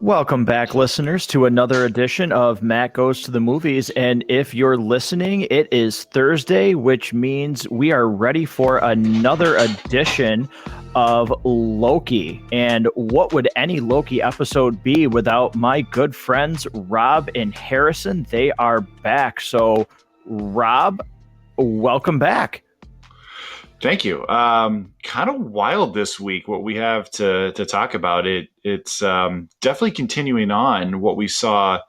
Welcome back, listeners, to another edition of Matt Goes to the Movies. And if you're listening, it is Thursday, which means we are ready for another edition of Loki. And what would any Loki episode be without my good friends, Rob and Harrison? They are back. So, Rob, welcome back. Thank you. Kind of wild this week what we have to talk about. It's definitely continuing on what we saw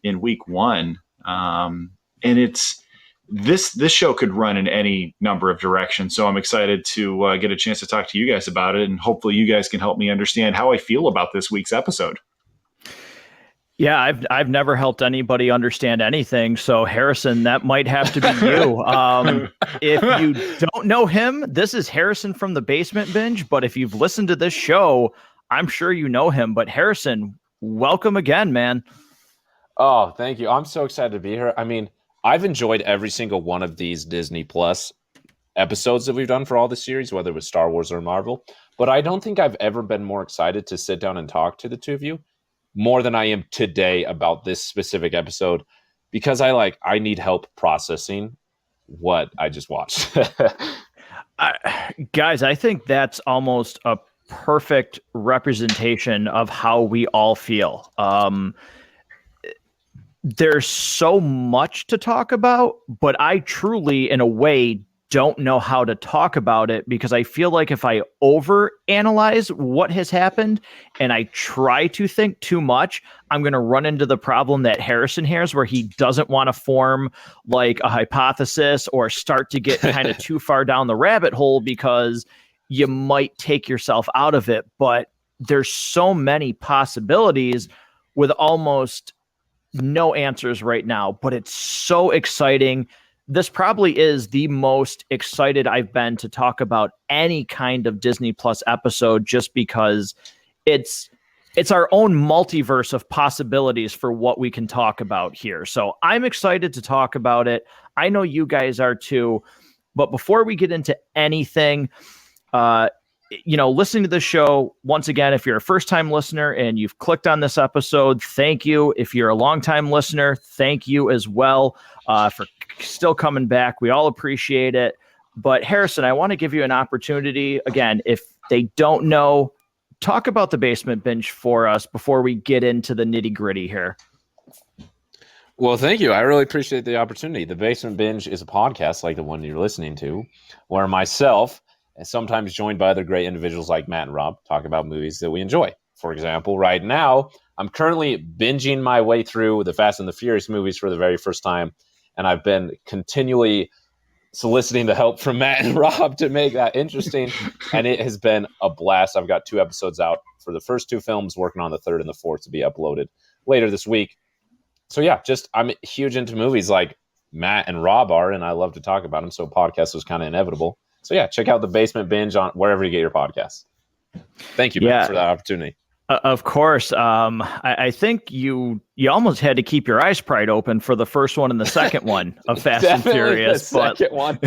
in week one, and it's this show could run in any number of directions. So I'm excited to get a chance to talk to you guys about it, and hopefully you guys can help me understand how I feel about this week's episode. Yeah, I've never helped anybody understand anything. So Harrison, that might have to be you. If you don't know him, this is Harrison from the Basement Binge. But if you've listened to this show, I'm sure you know him. But Harrison, welcome again, man. Oh, thank you. I'm so excited to be here. I mean, I've enjoyed every single one of these Disney Plus episodes that we've done for all the series, whether it was Star Wars or Marvel. But I don't think I've ever been more excited to sit down and talk to the two of you more than I am today about this specific episode, because I need help processing what I just watched. Guys, I think that's almost a perfect representation of how we all feel. There's so much to talk about, but I truly, in a way, don't know how to talk about it, because I feel like if I overanalyze what has happened and I try to think too much, I'm going to run into the problem that Harrison has, where he doesn't want to form like a hypothesis or start to get kind of too far down the rabbit hole, because you might take yourself out of it. But there's so many possibilities with almost no answers right now, but it's so exciting. This probably is the most excited I've been to talk about any kind of Disney Plus episode, just because it's our own multiverse of possibilities for what we can talk about here. So I'm excited to talk about it. I know you guys are too. But before we get into anything, listening to this show, once again, if you're a first-time listener and you've clicked on this episode, thank you. If you're a long-time listener, thank you as well for still coming back. We all appreciate it. But Harrison, I want to give you an opportunity. Again, if they don't know, talk about the Basement Binge for us before we get into the nitty-gritty here. Well, thank you. I really appreciate the opportunity. The Basement Binge is a podcast like the one you're listening to, where myself, and sometimes joined by other great individuals like Matt and Rob, talk about movies that we enjoy. For example, right now, I'm currently binging my way through the Fast and the Furious movies for the very first time, and I've been continually soliciting the help from Matt and Rob to make that interesting, and it has been a blast. I've got 2 episodes out for the first 2 films, working on the 3rd and the 4th to be uploaded later this week. So yeah, I'm huge into movies like Matt and Rob are, and I love to talk about them, so podcast was kind of inevitable. So yeah, check out the Basement Binge on wherever you get your podcasts. Thank you, Matt, for that opportunity. Of course. I think you almost had to keep your eyes pried open for the first one and the second one of Fast and Furious. The second one.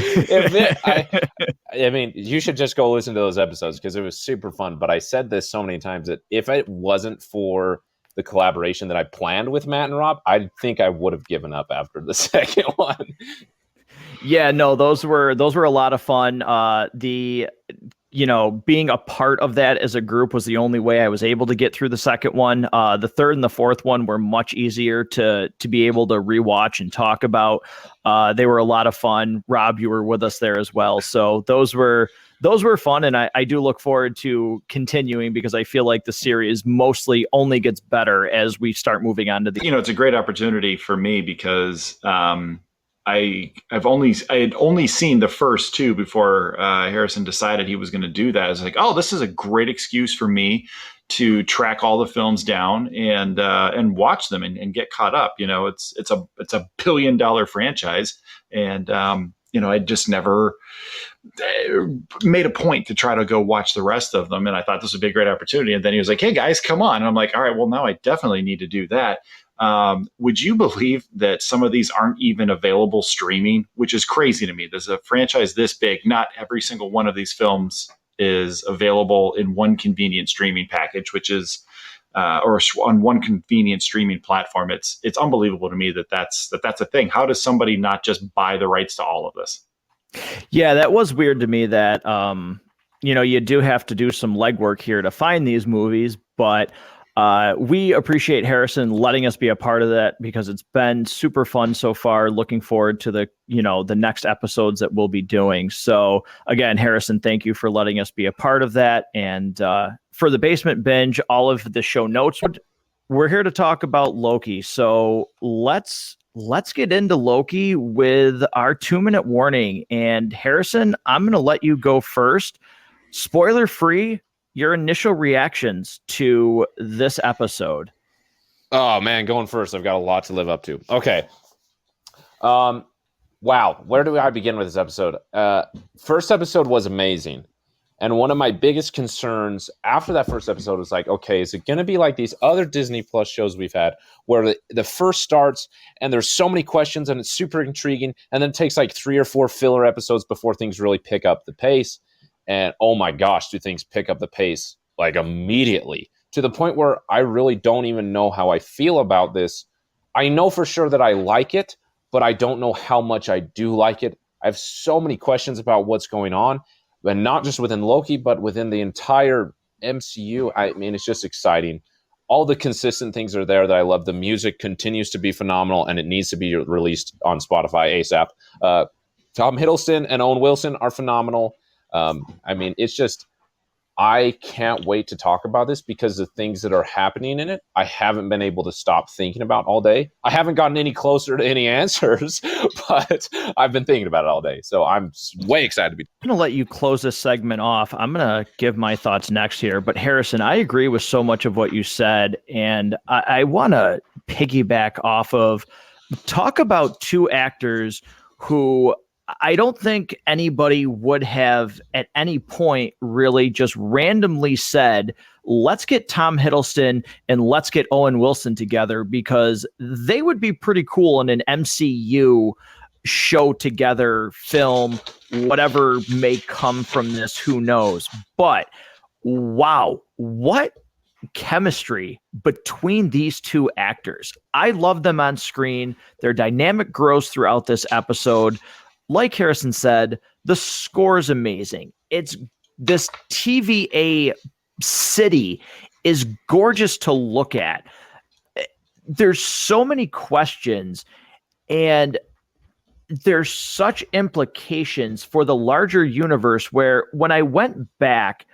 I mean, you should just go listen to those episodes, because it was super fun. But I said this so many times that if it wasn't for the collaboration that I planned with Matt and Rob, I think I would have given up after the second one. Yeah, no, those were a lot of fun. Being a part of that as a group was the only way I was able to get through the second one. The third and the fourth one were much easier to be able to rewatch and talk about. They were a lot of fun. Rob, you were with us there as well. So those were fun. And I do look forward to continuing, because I feel like the series mostly only gets better as we start moving on to the. It's a great opportunity for me, because I had only seen the first 2 before Harrison decided he was going to do that. I was like, oh, this is a great excuse for me to track all the films down and watch them and get caught up. It's a $1 billion franchise, and I just never made a point to try to go watch the rest of them. And I thought this would be a great opportunity. And then he was like, hey guys, come on. And I'm like, all right, well, now I definitely need to do that. Would you believe that some of these aren't even available streaming, which is crazy to me? There's a franchise this big. Not every single one of these films is available in one convenient streaming package, which is or on one convenient streaming platform. It's unbelievable to me that that's a thing. How does somebody not just buy the rights to all of this? Yeah, that was weird to me that, you do have to do some legwork here to find these movies, but we appreciate Harrison letting us be a part of that because it's been super fun so far. Looking forward to the next episodes that we'll be doing. So again, Harrison, thank you for letting us be a part of that. And for the Basement Binge, all of the show notes, we're here to talk about Loki. So let's get into Loki with our 2-minute warning. And Harrison, I'm going to let you go first. Spoiler free, your initial reactions to this episode. Oh man, going first. I've got a lot to live up to. Okay. Wow. Where do I begin with this episode? First episode was amazing. And one of my biggest concerns after that first episode was like, okay, is it going to be like these other Disney Plus shows we've had where the first starts and there's so many questions and it's super intriguing. And then it takes like 3 or 4 filler episodes before things really pick up the pace. And oh my gosh, do things pick up the pace like immediately to the point where I really don't even know how I feel about this. I know for sure that I like it, but I don't know how much I do like it. I have so many questions about what's going on, and not just within Loki, but within the entire MCU. I mean, it's just exciting. All the consistent things are there that I love. The music continues to be phenomenal, and it needs to be released on Spotify ASAP. Tom Hiddleston and Owen Wilson are phenomenal. I mean, it's just, I can't wait to talk about this because the things that are happening in it, I haven't been able to stop thinking about all day. I haven't gotten any closer to any answers, but I've been thinking about it all day. So I'm way excited to be. I'm going to let you close this segment off. I'm going to give my thoughts next here. But Harrison, I agree with so much of what you said. And I want to piggyback off of, talk about 2 actors who I don't think anybody would have at any point really just randomly said, let's get Tom Hiddleston and let's get Owen Wilson together, because they would be pretty cool in an MCU show together, film, whatever may come from this, who knows. But wow, what chemistry between these 2 actors. I love them on screen. Their dynamic grows throughout this episode. Like Harrison said, the score is amazing. It's this TVA city is gorgeous to look at. There's so many questions, and there's such implications for the larger universe, where when I went back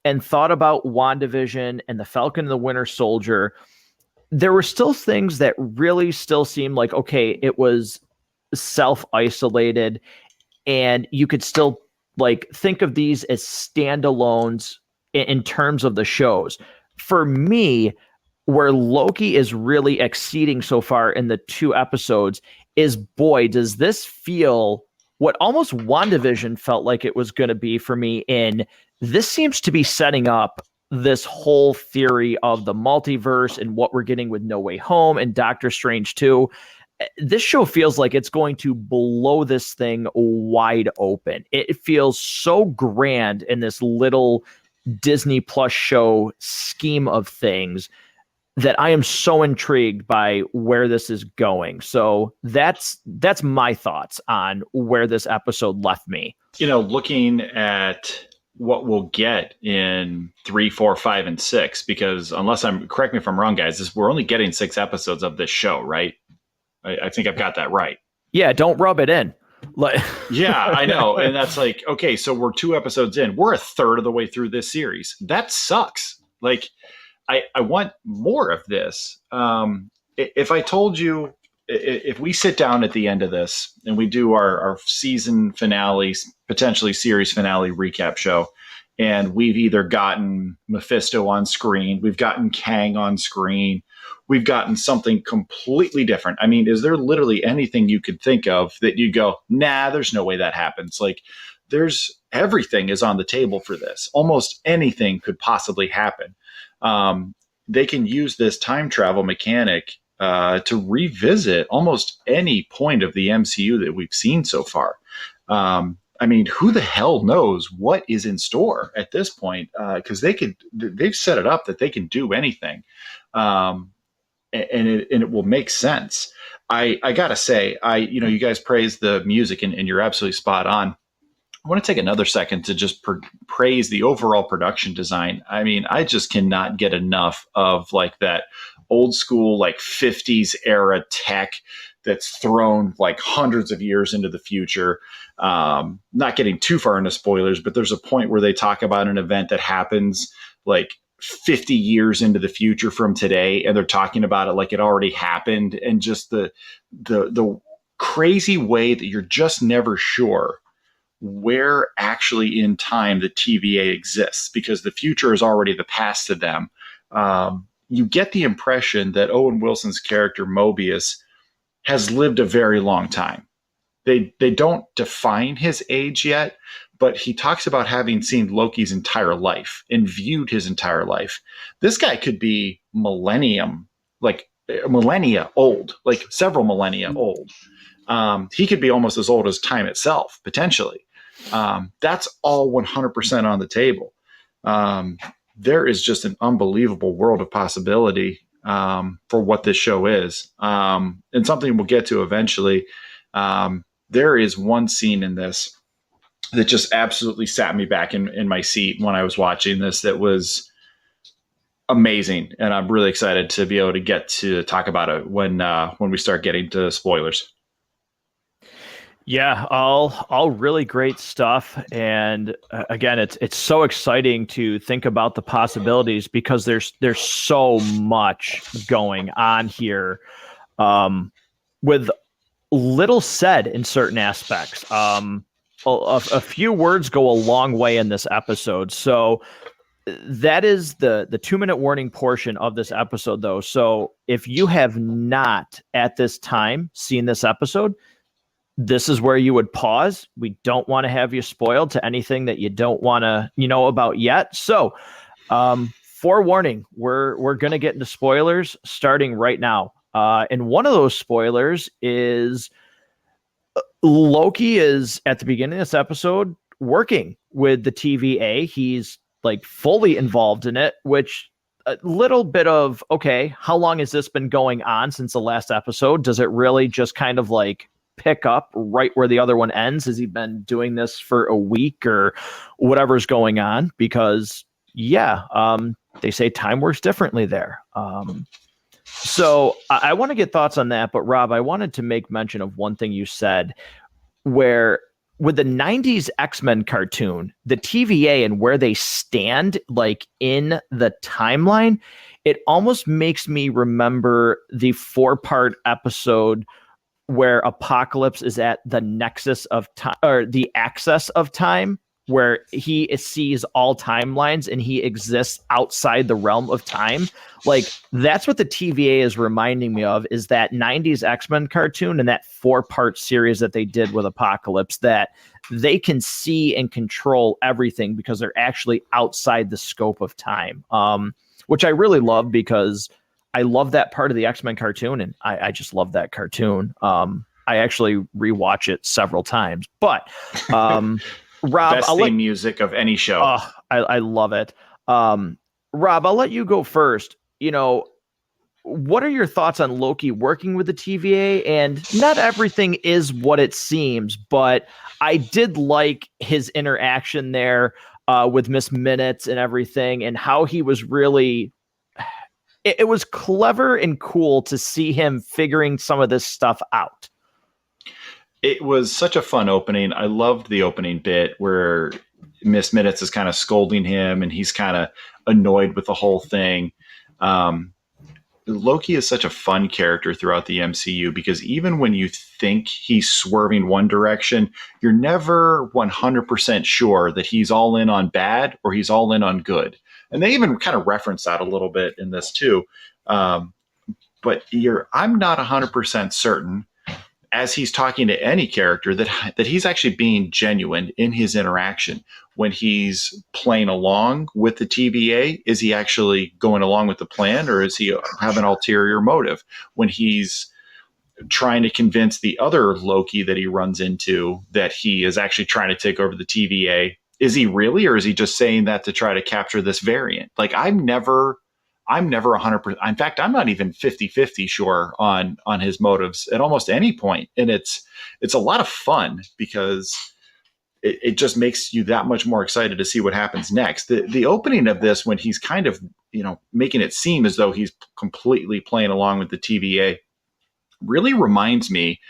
and thought about WandaVision and the Falcon and the Winter Soldier, there were still things that really still seemed like, okay, it was self-isolated, and you could still like think of these as standalones in terms of the shows. For me, where Loki is really exceeding so far in the 2 episodes is, boy, does this feel what almost WandaVision felt like it was going to be for me. In this seems to be setting up this whole theory of the multiverse and what we're getting with No Way Home and Doctor Strange 2. This show feels like it's going to blow this thing wide open. It feels so grand in this little Disney Plus show scheme of things that I am so intrigued by where this is going. So that's my thoughts on where this episode left me. Looking at what we'll get in 3, 4, 5, and 6, because correct me if I'm wrong, guys, we're only getting 6 episodes of this show, right? I think I've got that right. Yeah, don't rub it in. Yeah, I know. And that's like, okay, so we're 2 episodes in. We're a third of the way through this series. That sucks. Like, I want more of this. If I told you, if we sit down at the end of this and we do our season finale, potentially series finale recap show, and we've either gotten Mephisto on screen, we've gotten Kang on screen, we've gotten something completely different. I mean, is there literally anything you could think of that you go, nah, there's no way that happens? Like, everything is on the table for this. Almost anything could possibly happen. They can use this time travel mechanic to revisit almost any point of the MCU that we've seen so far. I mean, who the hell knows what is in store at this point? Because they've set it up that they can do anything, and it will make sense. I gotta say, you guys praise the music, and you're absolutely spot on. I want to take another second to just praise the overall production design. I mean, I just cannot get enough of like that old school, like 50s era tech that's thrown like hundreds of years into the future. Not getting too far into spoilers, but there's a point where they talk about an event that happens like 50 years into the future from today, and they're talking about it like it already happened, and just the crazy way that you're just never sure where actually in time the TVA exists, because the future is already the past to them. You get the impression that Owen Wilson's character Mobius has lived a very long time. They don't define his age yet, but he talks about having seen Loki's entire life and viewed his entire life. This guy could be millennia old, like several millennia old. He could be almost as old as time itself, potentially. That's all 100% on the table. There is just an unbelievable world of possibility for what this show is, and something we'll get to eventually. There is one scene in this that just absolutely sat me back in my seat when I was watching this. That was amazing, and I'm really excited to be able to get to talk about it when we start getting to spoilers. Yeah, all really great stuff, and again, it's so exciting to think about the possibilities, because there's so much going on here, with little said in certain aspects. A few words go a long way in this episode, so that is the 2-minute warning portion of this episode, though. So if you have not at this time seen this episode, this is where you would pause. We don't want to have you spoiled to anything that you don't want to know about yet. So, forewarning, we're going to get into spoilers starting right now. And one of those spoilers is Loki is at the beginning of this episode working with the TVA. He's like fully involved in it, which a little bit of, okay, how long has this been going on since the last episode? Does it really just kind of like pick up right where the other one ends? Has he been doing this for a week or whatever's going on? Because they say time works differently there. So I want to get thoughts on that, but Rob, I wanted to make mention of one thing you said, where with the 90s X-Men cartoon, the TVA and where they stand like in the timeline, it almost makes me remember the 4-part episode where Apocalypse is at the nexus of time, or the axis of time, where he sees all timelines and he exists outside the realm of time. Like, that's what the TVA is reminding me of, is that 90s X-Men cartoon and that 4-part series that they did with Apocalypse, that they can see and control everything because they're actually outside the scope of time, which I really love, because I love that part of the X-Men cartoon, and I just love that cartoon. I actually rewatch it several times, but Rob, best theme music of any show. I love it. Rob, I'll let you go first. What are your thoughts on Loki working with the TVA? And not everything is what it seems, but I did like his interaction there with Miss Minutes and everything, and how he was really... It was clever and cool to see him figuring some of this stuff out. It was such a fun opening. I loved the opening bit where Miss Minutes is kind of scolding him and he's kind of annoyed with the whole thing. Loki is such a fun character throughout the MCU, because even when you think he's swerving one direction, you're never 100% sure that he's all in on bad or he's all in on good. And they even kind of reference that a little bit in this too. But I'm not 100% certain, as he's talking to any character, that he's actually being genuine in his interaction. When he's playing along with the TVA, is he actually going along with the plan, or is he have an ulterior motive? When he's trying to convince the other Loki that he runs into that he is actually trying to take over the TVA. Is he really, or is he just saying that to try to capture this variant? Like, I'm never 100%. In fact, I'm not even 50-50 sure on his motives at almost any point. And it's a lot of fun because it just makes you that much more excited to see what happens next. The opening of this, when he's kind of, making it seem as though he's completely playing along with the TVA, really reminds me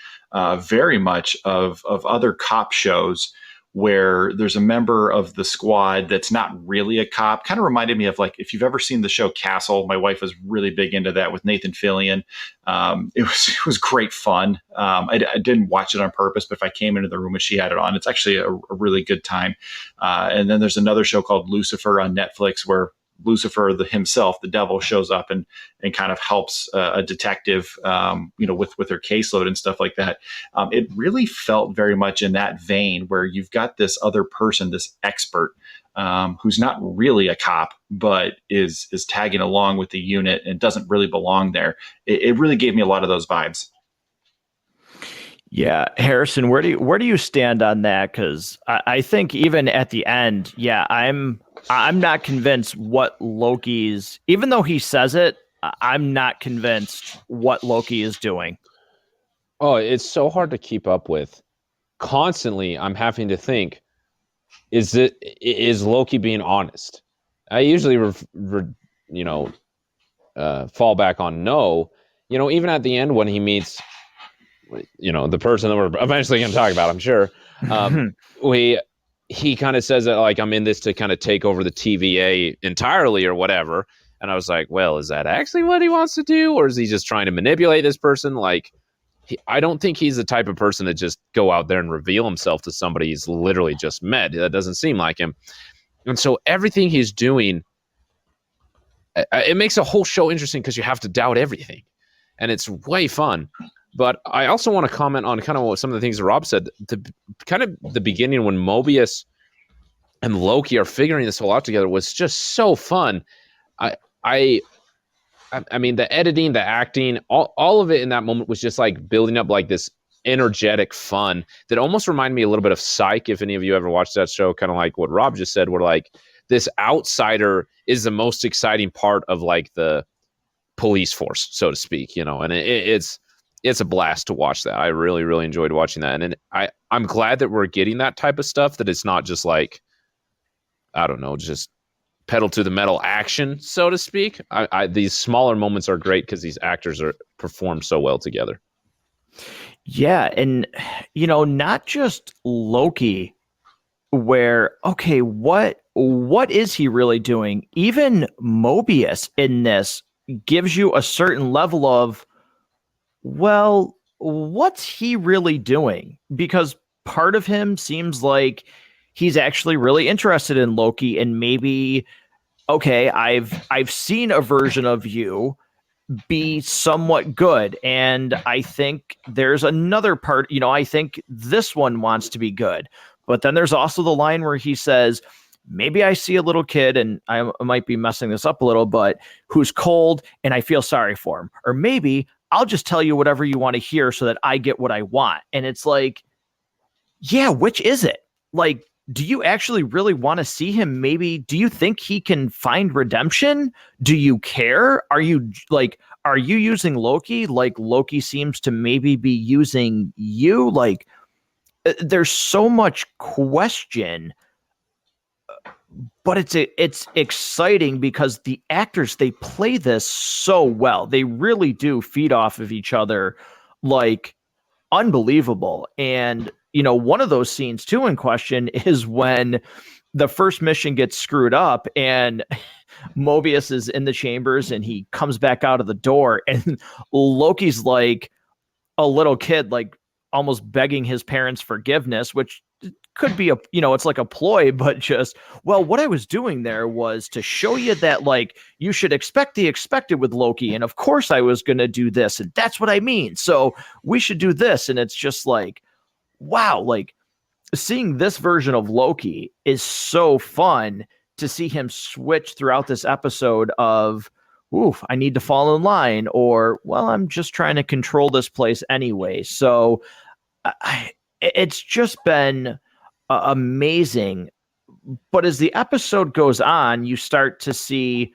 very much of other cop shows where there's a member of the squad that's not really a cop. Kind of reminded me of, like, if you've ever seen the show Castle. My wife was really big into that with Nathan Fillion. It was great fun. I didn't watch it on purpose, but if I came into the room and she had it on, it's actually a really good time. And then there's another show called Lucifer on Netflix, where Lucifer himself, the devil, shows up and kind of helps a detective, with her caseload and stuff like that. It really felt very much in that vein, where you've got this other person, this expert, who's not really a cop, but is tagging along with the unit and doesn't really belong there. It really gave me a lot of those vibes. Yeah, Harrison, where do you stand on that? Because I think even at the end, I'm not convinced what Loki's, even though he says it, I'm not convinced what Loki is doing. Oh, it's so hard to keep up with. Constantly, I'm having to think: is Loki being honest? I usually, fall back on no. Even at the end when he meets, the person that we're eventually going to talk about, I'm sure. He kind of says that, like, I'm in this to kind of take over the TVA entirely or whatever. And I was like, well, is that actually what he wants to do? Or is he just trying to manipulate this person? Like, I don't think he's the type of person to just go out there and reveal himself to somebody he's literally just met. That doesn't seem like him. And so everything he's doing, it makes a whole show interesting because you have to doubt everything. And it's way fun. But I also want to comment on kind of what some of the things that Rob said. The beginning when Mobius and Loki are figuring this whole out together was just so fun. I mean, the editing, the acting, all of it in that moment was just like building up like this energetic fun that almost reminded me a little bit of Psych. If any of you ever watched that show, kind of like what Rob just said, where like this outsider is the most exciting part of like the police force, so to speak, and it's a blast to watch that. I really, really enjoyed watching that. And I'm glad that we're getting that type of stuff, that it's not just like, I don't know, just pedal to the metal action, so to speak. These smaller moments are great because these actors perform so well together. Yeah. And, not just Loki, where, okay, what is he really doing? Even Mobius in this gives you a certain level of, well, what's he really doing? Because part of him seems like he's actually really interested in Loki, and maybe, okay, I've seen a version of you be somewhat good, and I think there's another part, I think this one wants to be good. But then there's also the line where he says, maybe I see a little kid, and I might be messing this up a little, but who's cold and I feel sorry for him. Or maybe I'll just tell you whatever you want to hear so that I get what I want. And it's like, yeah, which is it? Like, do you actually really want to see him? Maybe, do you think he can find redemption? Do you care? Are you using Loki like Loki seems to maybe be using you? Like, there's so much question, but it's exciting because the actors, they play this so well. They really do feed off of each other like unbelievable. And, one of those scenes too in question is when the first mission gets screwed up and Mobius is in the chambers and he comes back out of the door and Loki's like a little kid, like almost begging his parents' forgiveness, which could be it's like a ploy, but just, well, what I was doing there was to show you that, like, you should expect the expected with Loki. And of course I was going to do this. And that's what I mean. So we should do this. And it's just like, wow, like seeing this version of Loki is so fun to see him switch throughout this episode of, oof, I need to fall in line, or, well, I'm just trying to control this place anyway. So it's just been amazing. But as the episode goes on, you start to see,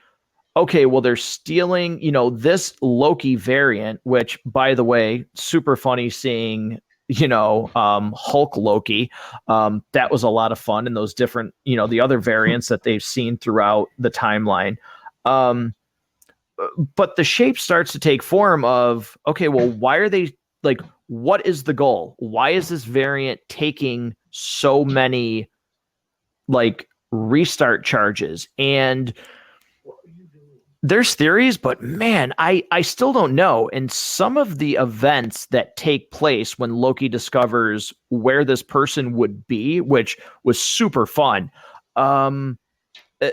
okay, well, they're stealing, this Loki variant, which, by the way, super funny seeing, Hulk Loki. That was a lot of fun, and those different, the other variants that they've seen throughout the timeline. But the shape starts to take form of, okay, well, why are they, like, what is the goal? Why is this variant taking so many, like, restart charges? And there's theories, but man, I still don't know. And some of the events that take place when Loki discovers where this person would be, which was super fun,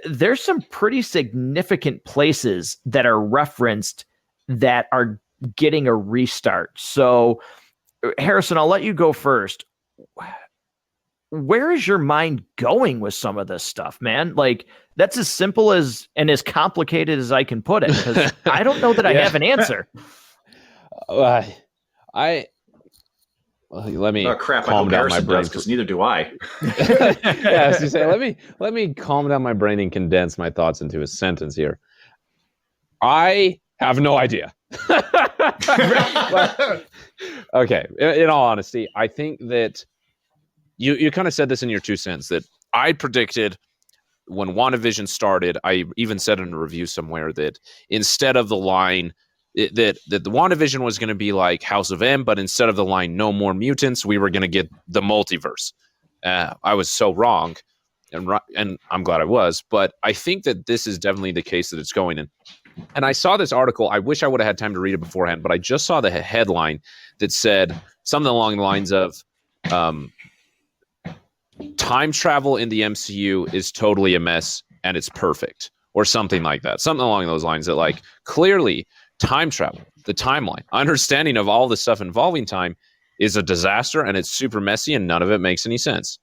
there's some pretty significant places that are referenced that are getting a restart. So, Harrison, I'll let you go first. Where is your mind going with some of this stuff, man? Like, that's as simple as and as complicated as I can put it, because I don't know that I have an answer. Let me crap! calm down my brain because neither do I. Yeah, as you say, let me calm down my brain and condense my thoughts into a sentence here. I have no idea. Okay, in all honesty, I think that you kind of said this in your 2 cents, that I predicted when WandaVision started. I even said in a review somewhere that instead of the line that the WandaVision was going to be like House of M, but instead of the line "No more mutants," we were going to get the multiverse. I was so wrong, and I'm glad I was. But I think that this is definitely the case that it's going in. And I saw this article. I wish I would have had time to read it beforehand, but I just saw the headline that said something along the lines of time travel in the MCU is totally a mess and it's perfect, or something like that. Something along those lines, that like clearly time travel, the timeline, understanding of all the stuff involving time is a disaster and it's super messy and none of it makes any sense.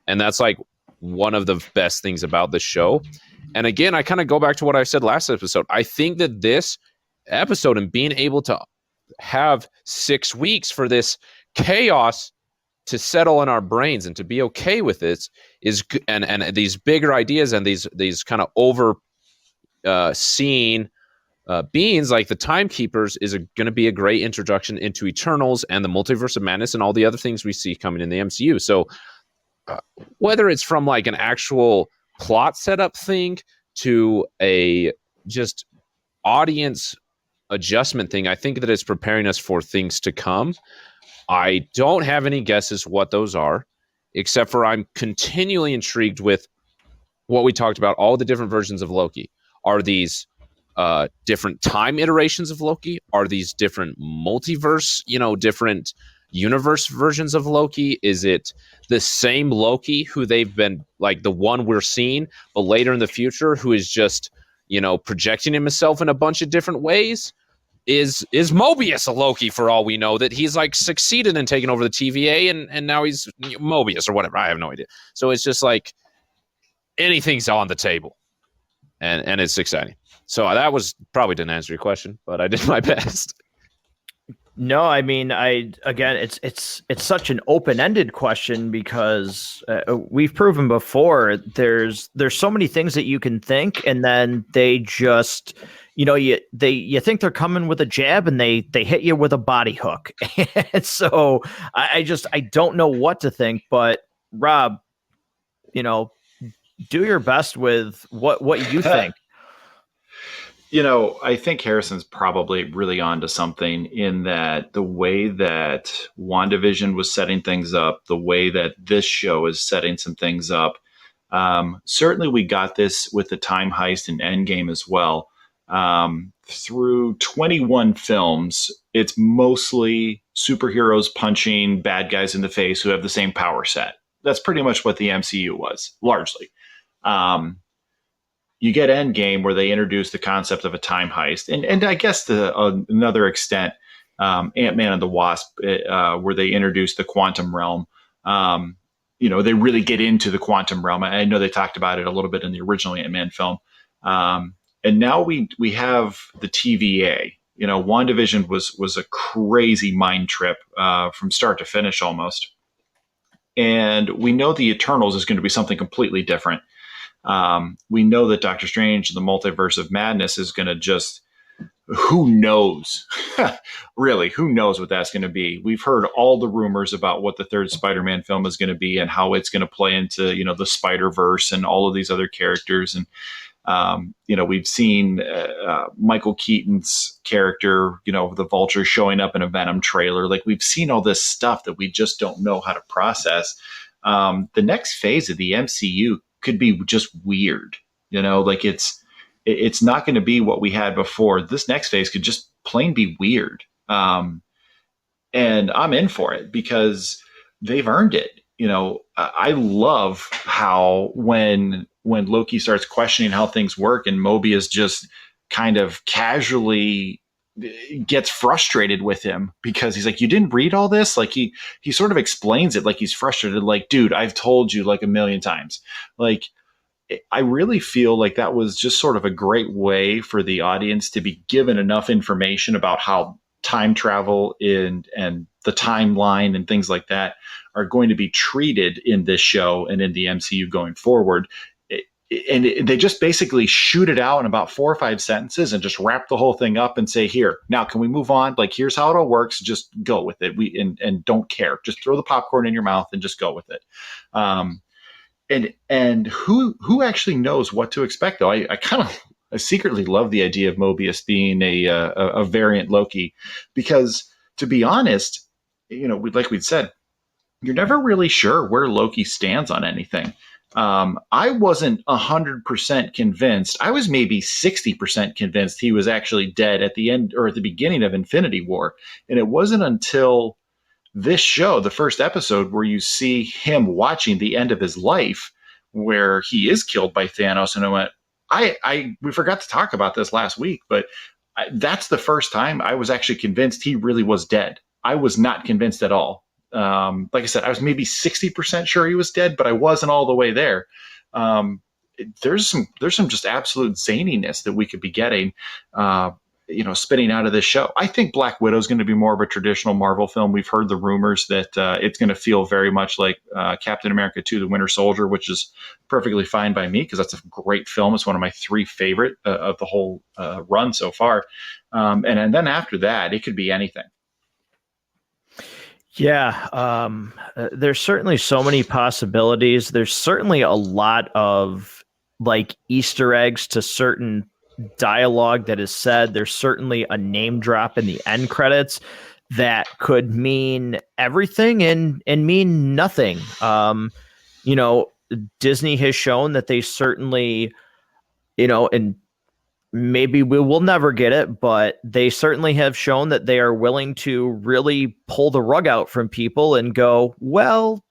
And that's like one of the best things about this show. And again, I kind of go back to what I said last episode. I think that this episode and being able to have 6 weeks for this chaos to settle in our brains and to be okay with it is, and these bigger ideas and these kind of over seen beings like the Timekeepers is going to be a great introduction into Eternals and the Multiverse of Madness and all the other things we see coming in the MCU. So whether it's from like an actual plot setup thing to a just audience adjustment thing, I think that it's preparing us for things to come. I don't have any guesses what those are, except for I'm continually intrigued with what we talked about, all the different versions of Loki. Are these different time iterations of Loki? Are these different multiverse, different universe versions of Loki? Is it the same Loki who they've been like the one we're seeing, but later in the future who is just, projecting himself in a bunch of different ways? Is Mobius a Loki for all we know, that he's like succeeded in taking over the TVA and now he's Mobius or whatever? I have no idea. So it's just like anything's on the table and it's exciting. So that was probably didn't answer your question, but I did my best. No, I mean, it's such an open-ended question because we've proven before there's so many things that you can think, and then they just, you think they're coming with a jab and they hit you with a body hook. And so I don't know what to think. But Rob, do your best with what you think. I think Harrison's probably really onto something in that the way that WandaVision was setting things up, the way that this show is setting some things up. Certainly we got this with the time heist and Endgame as well. Through 21 films, it's mostly superheroes punching bad guys in the face who have the same power set. That's pretty much what the MCU was, largely. You get Endgame where they introduce the concept of a time heist. And I guess to another extent, Ant-Man and the Wasp, where they introduce the quantum realm. They really get into the quantum realm. I know they talked about it a little bit in the original Ant-Man film. And now we have the TVA. You know, WandaVision was a crazy mind trip from start to finish almost. And we know the Eternals is going to be something completely different. We know that Doctor Strange, the Multiverse of Madness, is going to just, who knows? Really, who knows what that's going to be? We've heard all the rumors about what the third Spider-Man film is going to be and how it's going to play into, the Spider-Verse and all of these other characters. And we've seen Michael Keaton's character, the Vulture, showing up in a Venom trailer. Like, we've seen all this stuff that we just don't know how to process. The next phase of the MCU could be just weird. Like, it's not going to be what we had before. This next phase could just plain be weird. And I'm in for it because they've earned it. I love how when Loki starts questioning how things work and Mobius just kind of casually gets frustrated with him because he's like, you didn't read all this? Like, he sort of explains it like he's frustrated. Like, dude, I've told you like a million times. Like, I really feel like that was just sort of a great way for the audience to be given enough information about how time travel and the timeline and things like that are going to be treated in this show and in the MCU going forward. And they just basically shoot it out in about 4 or 5 sentences and just wrap the whole thing up and say, here, now can we move on? Like, here's how it all works. Just go with it. And don't care. Just throw the popcorn in your mouth and just go with it. And who actually knows what to expect, though? I secretly love the idea of Mobius being a variant Loki, because, to be honest, like we'd said, you're never really sure where Loki stands on anything. I wasn't 100% convinced. I was maybe 60% convinced he was actually dead at the end or at the beginning of Infinity War. And it wasn't until this show, the first episode, where you see him watching the end of his life, where he is killed by Thanos. And I went, we forgot to talk about this last week, but that's the first time I was actually convinced he really was dead. I was not convinced at all. Like I said, I was maybe 60% sure he was dead, but I wasn't all the way there. There's some just absolute zaniness that we could be getting, spitting out of this show. I think Black Widow is going to be more of a traditional Marvel film. We've heard the rumors that it's going to feel very much like Captain America 2: The Winter Soldier, which is perfectly fine by me because that's a great film. It's one of my 3 favorite of the whole run so far. And then after that, it could be anything. Yeah, there's certainly so many possibilities. There's certainly a lot of like Easter eggs to certain dialogue that is said. There's certainly a name drop in the end credits that could mean everything and mean nothing. Disney has shown that they certainly, and maybe we will never get it, but they certainly have shown that they are willing to really pull the rug out from people and go, well,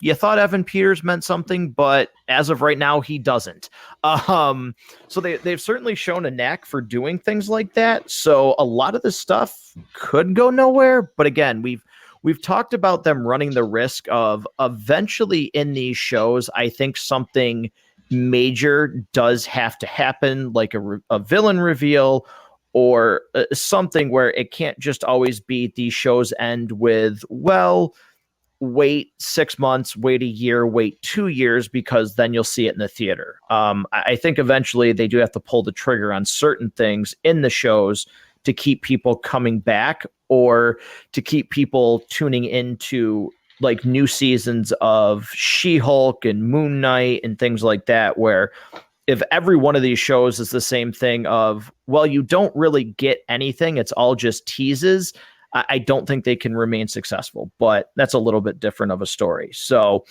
you thought Evan Peters meant something, but as of right now, he doesn't. So they've certainly shown a knack for doing things like that. So a lot of this stuff could go nowhere. But again, we've talked about them running the risk of eventually in these shows, I think something major does have to happen, like a villain reveal or something where it can't just always be these shows end with, well, wait 6 months, wait a year, wait 2 years, because then you'll see it in the theater. I think eventually they do have to pull the trigger on certain things in the shows to keep people coming back or to keep people tuning into like new seasons of She-Hulk and Moon Knight and things like that, where if every one of these shows is the same thing of, well, you don't really get anything, it's all just teases, I don't think they can remain successful. But that's a little bit different of a story. So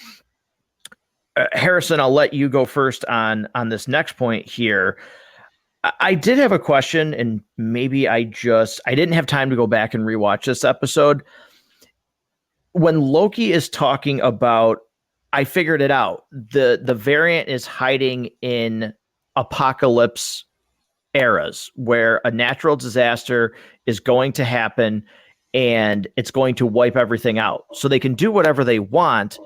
Harrison, I'll let you go first on this next point here. I did have a question, and maybe I didn't have time to go back and rewatch this episode. When Loki is talking about, I figured it out, the variant is hiding in apocalypse eras where a natural disaster is going to happen and it's going to wipe everything out. So they can do whatever they want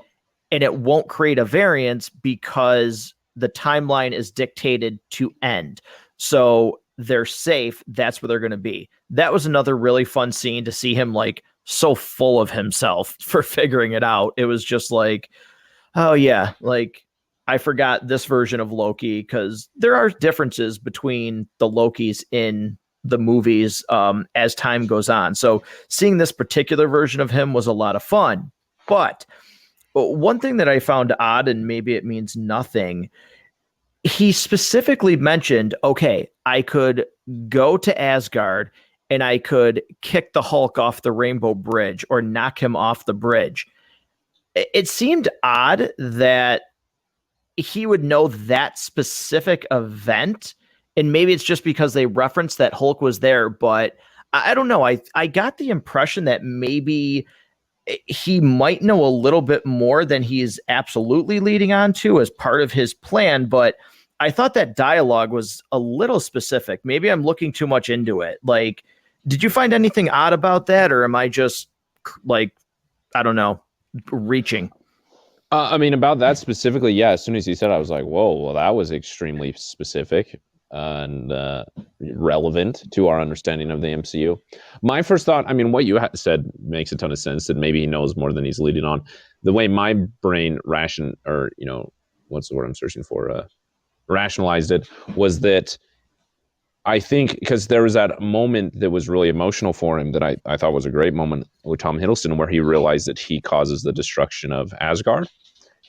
and it won't create a variance because the timeline is dictated to end. So they're safe. That's where they're going to be. That was another really fun scene to see him like so full of himself for figuring it out. It was just like, oh yeah, like I forgot this version of Loki, because there are differences between the Lokis in the movies as time goes on. So seeing this particular version of him was a lot of fun. But one thing that I found odd, and maybe it means nothing, he specifically mentioned, okay, I could go to Asgard and I could kick the Hulk off the Rainbow Bridge or knock him off the bridge. It seemed odd that he would know that specific event. And maybe it's just because they referenced that Hulk was there, but I don't know. I got the impression that maybe he might know a little bit more than he is absolutely leading on to as part of his plan, but I thought that dialogue was a little specific. Maybe I'm looking too much into it. Like, did you find anything odd about that, or am I just like, I don't know, reaching? I mean, about that specifically, yeah. As soon as you said it, I was like, whoa, well, that was extremely specific and relevant to our understanding of the MCU. My first thought, I mean, what you said makes a ton of sense, that maybe he knows more than he's leading on. The way my brain what's the word I'm searching for? Rationalized it was that I think, because there was that moment that was really emotional for him that I thought was a great moment with Tom Hiddleston, where he realized that he causes the destruction of Asgard,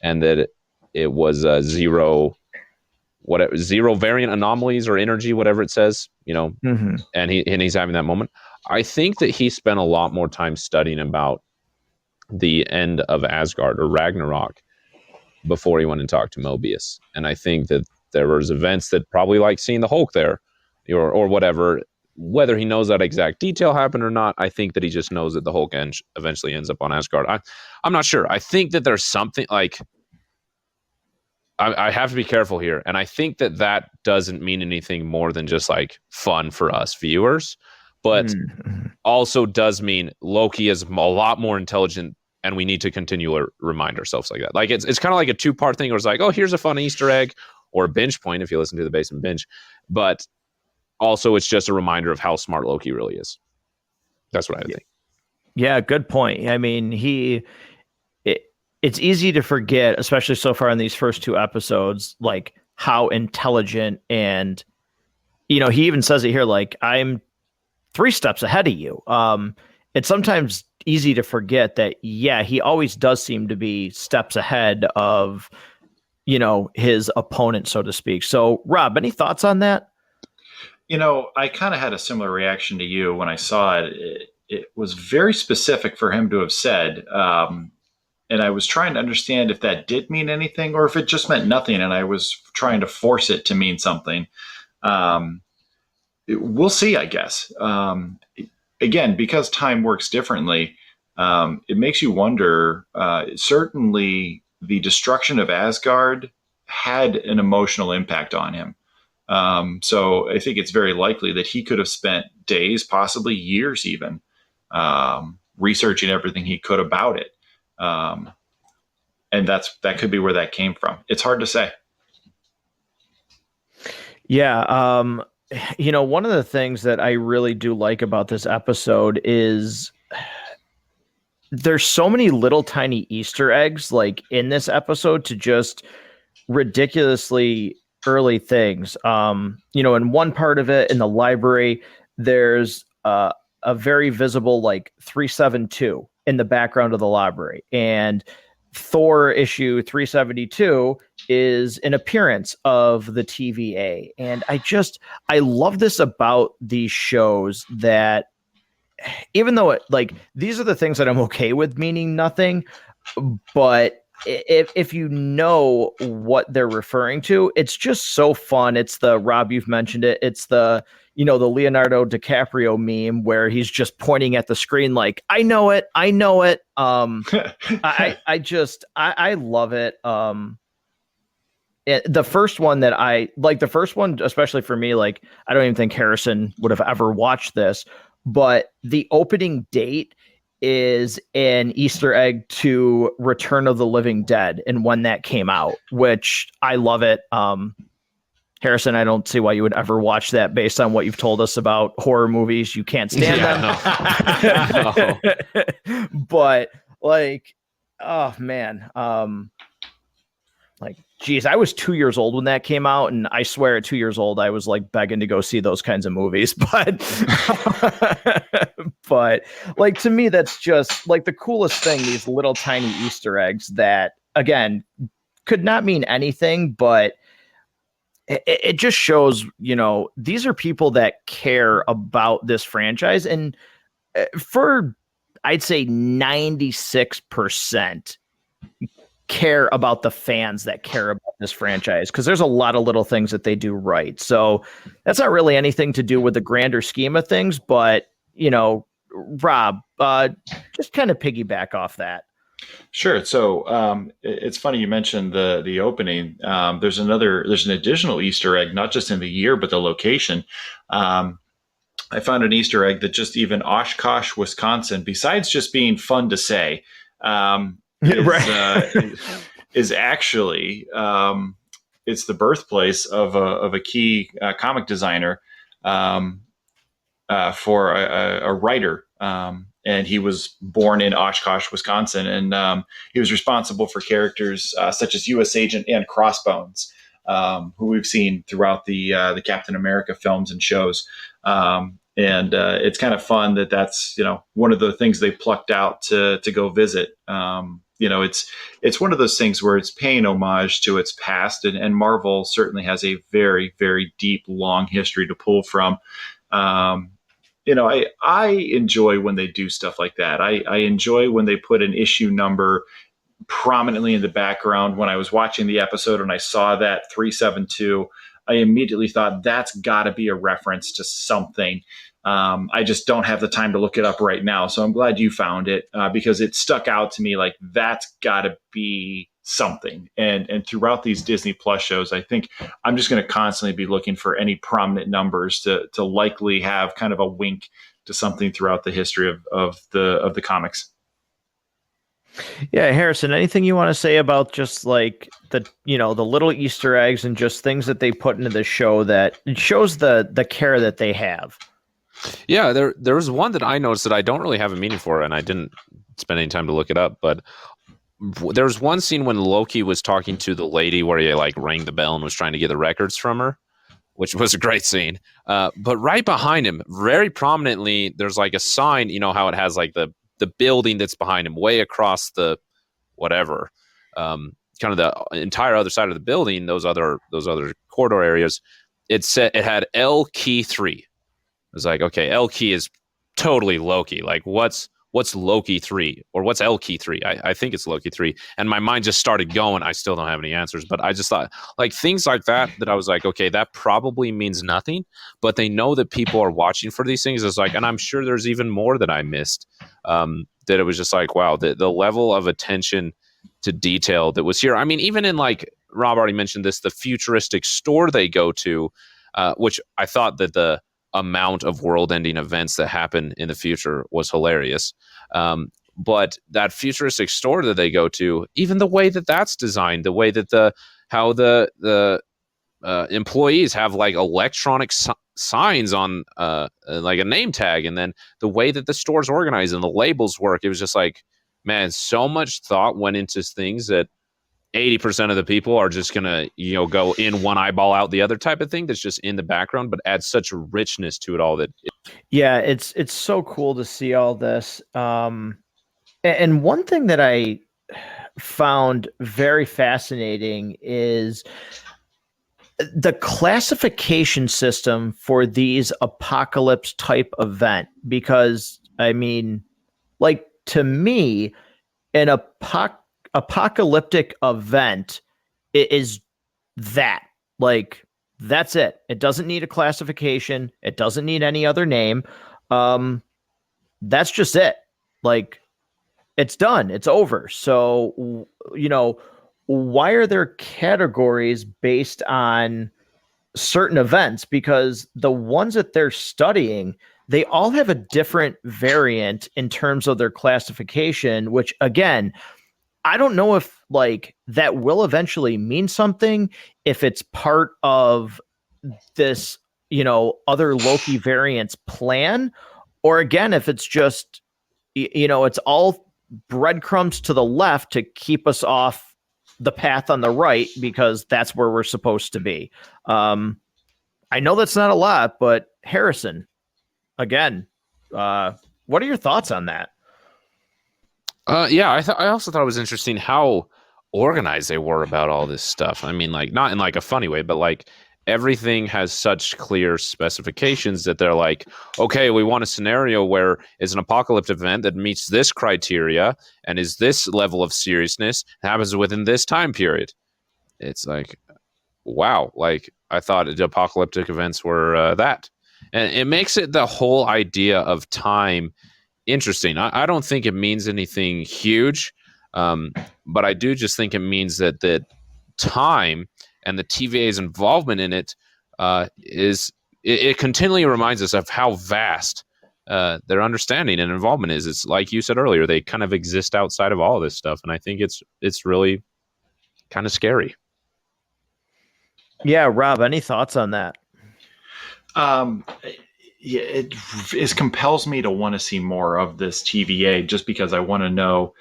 and that it was zero variant anomalies or energy, whatever it says, and he's having that moment. I think that he spent a lot more time studying about the end of Asgard or Ragnarok before he went and talked to Mobius. And I think that there was events that probably, like seeing the Hulk there or whatever, whether he knows that exact detail happened or not, I think that he just knows that the Hulk eventually ends up on Asgard. I'm not sure. I think that there's something like, I have to be careful here. And I think that doesn't mean anything more than just like fun for us viewers, but also does mean Loki is a lot more intelligent, and we need to continually remind ourselves like that. Like it's kind of like a two-part thing where it's like, oh, here's a fun Easter egg or a binge point if you listen to the Basement Binge. But also it's just a reminder of how smart Loki really is. That's what I think. Yeah, good point. I mean, it's easy to forget, especially so far in these first two episodes, like how intelligent, and he even says it here, like, I'm 3 steps ahead of you. It's sometimes easy to forget that, yeah, he always does seem to be steps ahead of, his opponent, so to speak. So, Rob, any thoughts on that? I kind of had a similar reaction to you when I saw it. It was very specific for him to have said. And I was trying to understand if that did mean anything or if it just meant nothing. And I was trying to force it to mean something. We'll see, I guess. Again, because time works differently, it makes you wonder. Certainly, the destruction of Asgard had an emotional impact on him. So I think it's very likely that he could have spent days, possibly years even, researching everything he could about it. And that could be where that came from. It's hard to say. Yeah. One of the things that I really do like about this episode is there's so many little tiny Easter eggs, like in this episode, to just ridiculously early things. In one part of it in the library, there's a very visible like 372 in the background of the library, and Thor issue 372 is an appearance of the TVA. And I love this about these shows, that even though these are the things that I'm okay with meaning nothing, but if you know what they're referring to, it's just so fun. It's the, Rob, you've mentioned it. It's the, the Leonardo DiCaprio meme where he's just pointing at the screen like, I know it. I love it. The first one that I like, the first one, especially for me, like, I don't even think Harrison would have ever watched this, but the opening date is an Easter egg to Return of the Living Dead and when that came out, which I love it. Harrison, I don't see why you would ever watch that based on what you've told us about horror movies. You can't stand them. No. But like, oh man. Like, geez, I was 2 years old when that came out, and I swear at 2 years old, I was like begging to go see those kinds of movies. But, but like, to me, that's just like the coolest thing, these little tiny Easter eggs that, again, could not mean anything, but it just shows, these are people that care about this franchise. And for, I'd say 96%, care about the fans that care about this franchise, because there's a lot of little things that they do right. So that's not really anything to do with the grander scheme of things, but Rob, just kind of piggyback off that. Sure. So it's funny you mentioned the opening. There's an additional Easter egg, not just in the year but the location. I found an Easter egg that just even Oshkosh, Wisconsin, besides just being fun to say, is actually it's the birthplace of a key comic designer for a writer, and he was born in Oshkosh, Wisconsin, and he was responsible for characters such as U.S. Agent and Crossbones, who we've seen throughout the Captain America films and shows. And it's kind of fun that's one of the things they plucked out to go visit. It's one of those things where it's paying homage to its past, and Marvel certainly has a very, very deep, long history to pull from. I enjoy when they do stuff like that. I enjoy when they put an issue number prominently in the background. When I was watching the episode and I saw that 372, I immediately thought that's got to be a reference to something. I just don't have the time to look it up right now. So I'm glad you found it because it stuck out to me like that's got to be something. And throughout these Disney Plus shows, I think I'm just going to constantly be looking for any prominent numbers to likely have kind of a wink to something throughout the history of the comics. Yeah, Harrison, anything you want to say about just like the little Easter eggs and just things that they put into the show that it shows the care that they have? Yeah, there was one that I noticed that I don't really have a meaning for, and I didn't spend any time to look it up, but there was one scene when Loki was talking to the lady where he like rang the bell and was trying to get the records from her, which was a great scene. But right behind him, very prominently, there's like a sign, how it has like the building that's behind him way across the whatever, kind of the entire other side of the building, those other corridor areas. It had L key 3. It was like, okay, L key is totally Loki. Like what's Loki 3 or what's L key 3? I think it's Loki 3. And my mind just started going. I still don't have any answers, but I just thought like things like that I was like, okay, that probably means nothing, but they know that people are watching for these things. It's like, and I'm sure there's even more that I missed, that it was just like, wow, the level of attention to detail that was here. I mean, even in like Rob already mentioned this, the futuristic store they go to, which I thought that the amount of world-ending events that happen in the future was hilarious. But that futuristic store that they go to, even the way that that's designed, the way that how the employees have like electronic signs on like a name tag, and then the way that the store's organized and the labels work, it was just like, man, so much thought went into things that 80% of the people are just going to, go in one eyeball out the other type of thing that's just in the background, but adds such richness to it all that. Yeah, it's so cool to see all this. And one thing that I found very fascinating is the classification system for these apocalypse type event, because I mean, like to me, an apocalyptic event is that, like, that's it. It doesn't need a classification. It doesn't need any other name. That's just it. Like, it's done. It's over. So, why are there categories based on certain events? Because the ones that they're studying, they all have a different variant in terms of their classification, which again, I don't know if like that will eventually mean something, if it's part of this, other Loki variants plan, or again, if it's just, it's all breadcrumbs to the left to keep us off the path on the right because that's where we're supposed to be. I know that's not a lot, but Harrison, again, what are your thoughts on that? Yeah, I also thought it was interesting how organized they were about all this stuff. I mean, like not in like a funny way, but like everything has such clear specifications that they're like, okay, we want a scenario where it's an apocalyptic event that meets this criteria and is this level of seriousness, happens within this time period. It's like, wow, like I thought the apocalyptic events were that. And it makes it the whole idea of time interesting. I don't think it means anything huge, but I do just think it means that time and the TVA's involvement in it it continually reminds us of how vast their understanding and involvement is. It's like you said earlier, they kind of exist outside of all of this stuff, and I think it's really kind of scary. Yeah, Rob, any thoughts on that? Um, yeah, it compels me to want to see more of this TVA just because I want to know.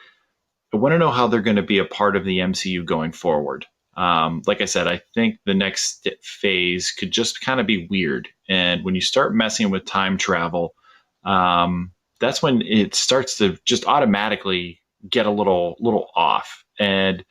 I want to know how they're going to be a part of the MCU going forward. Like I said, I think the next phase could just kind of be weird. And when you start messing with time travel, that's when it starts to just automatically get a little off. And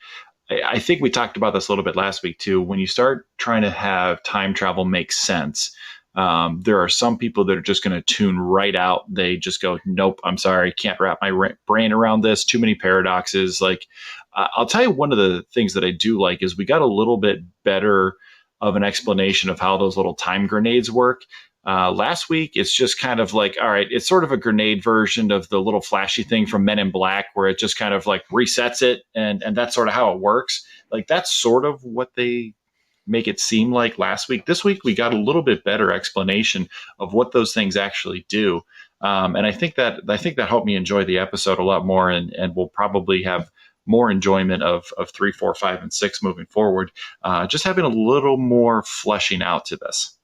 I think we talked about this a little bit last week too. When you start trying to have time travel make sense, there are some people that are just going to tune right out. They just go, nope, I'm sorry, can't wrap my brain around this. Too many paradoxes. Like, I'll tell you, one of the things that I do like is we got a little bit better of an explanation of how those little time grenades work. Last week, it's just kind of like, all right, it's sort of a grenade version of the little flashy thing from Men in Black, where it just kind of like resets it, and that's sort of how it works. Like that's sort of what they make it seem like last week. This week, we got a little bit better explanation of what those things actually do, and I think that helped me enjoy the episode a lot more, and we'll probably have more enjoyment of 3, 4, 5, and 6 moving forward. Just having a little more fleshing out to this.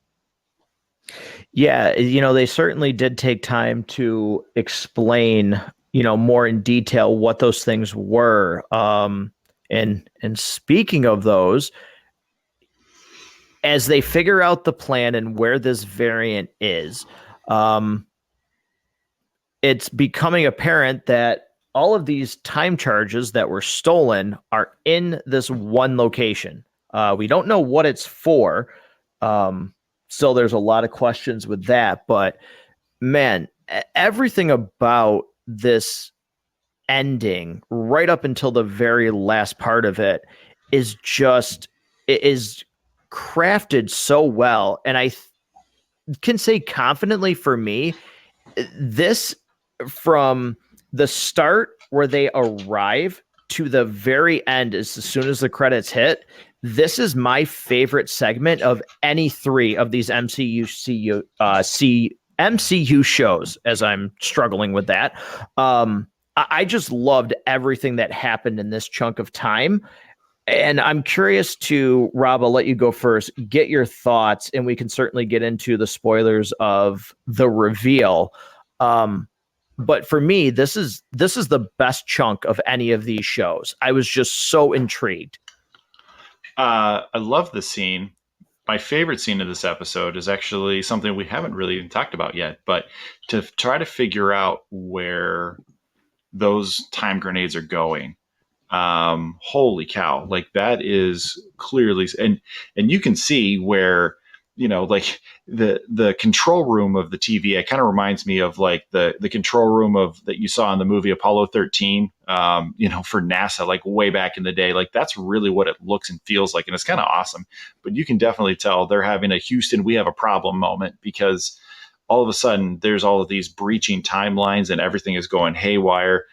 Yeah, they certainly did take time to explain, more in detail what those things were. And speaking of those, as they figure out the plan and where this variant is, it's becoming apparent that all of these time charges that were stolen are in this one location. We don't know what it's for. Still, there's a lot of questions with that, but man, everything about this ending right up until the very last part of it is crafted so well. And I can say confidently for me, this from the start where they arrive to the very end, as soon as the credits hit, this is my favorite segment of any three of these MCU shows, as I'm struggling with that. I just loved everything that happened in this chunk of time. And I'm curious to, Rob, I'll let you go first, get your thoughts, and we can certainly get into the spoilers of the reveal. But for me, this is the best chunk of any of these shows. I was just so intrigued. I love the scene. My favorite scene of this episode is actually something we haven't really even talked about yet, but to try to figure out where those time grenades are going. Holy cow. Like that is clearly, and you can see where, like the control room of the TVA kind of reminds me of like the control room of that you saw in the movie Apollo 13, for NASA, like way back in the day. Like that's really what it looks and feels like. And it's kind of awesome, but you can definitely tell they're having a Houston, we have a problem moment, because all of a sudden there's all of these breaching timelines and everything is going haywire.